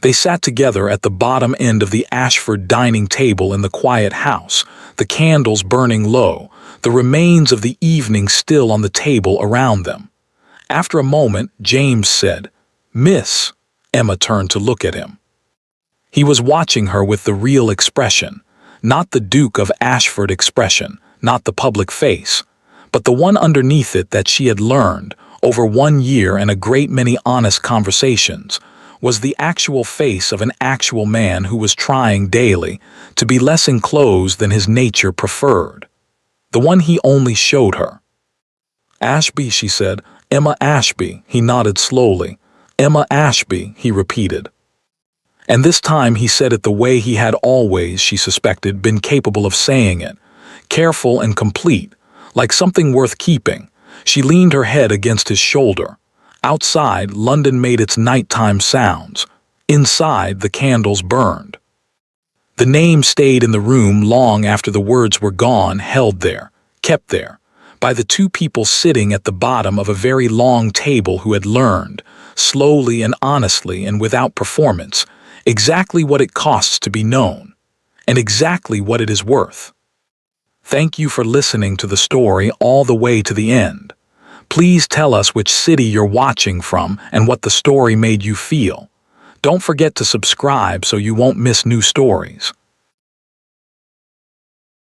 They sat together at the bottom end of the Ashford dining table in the quiet house, the candles burning low, the remains of the evening still on the table around them. After a moment, James said, "Miss." Emma turned to look at him. He was watching her with the real expression, not the Duke of Ashford expression, not the public face, but the one underneath it that she had learned, over 1 year and a great many honest conversations, was the actual face of an actual man who was trying daily to be less enclosed than his nature preferred. The one he only showed her. "Ashby," she said. "Emma Ashby." He nodded slowly. "Emma Ashby," he repeated. And this time he said it the way he had always, she suspected, been capable of saying it, careful and complete, like something worth keeping. She leaned her head against his shoulder. Outside, London made its nighttime sounds. Inside, the candles burned. The name stayed in the room long after the words were gone, held there, kept there, by the two people sitting at the bottom of a very long table who had learned, slowly and honestly and without performance, exactly what it costs to be known, and exactly what it is worth. Thank you for listening to the story all the way to the end. Please tell us which city you're watching from and what the story made you feel. Don't forget to subscribe so you won't miss new stories.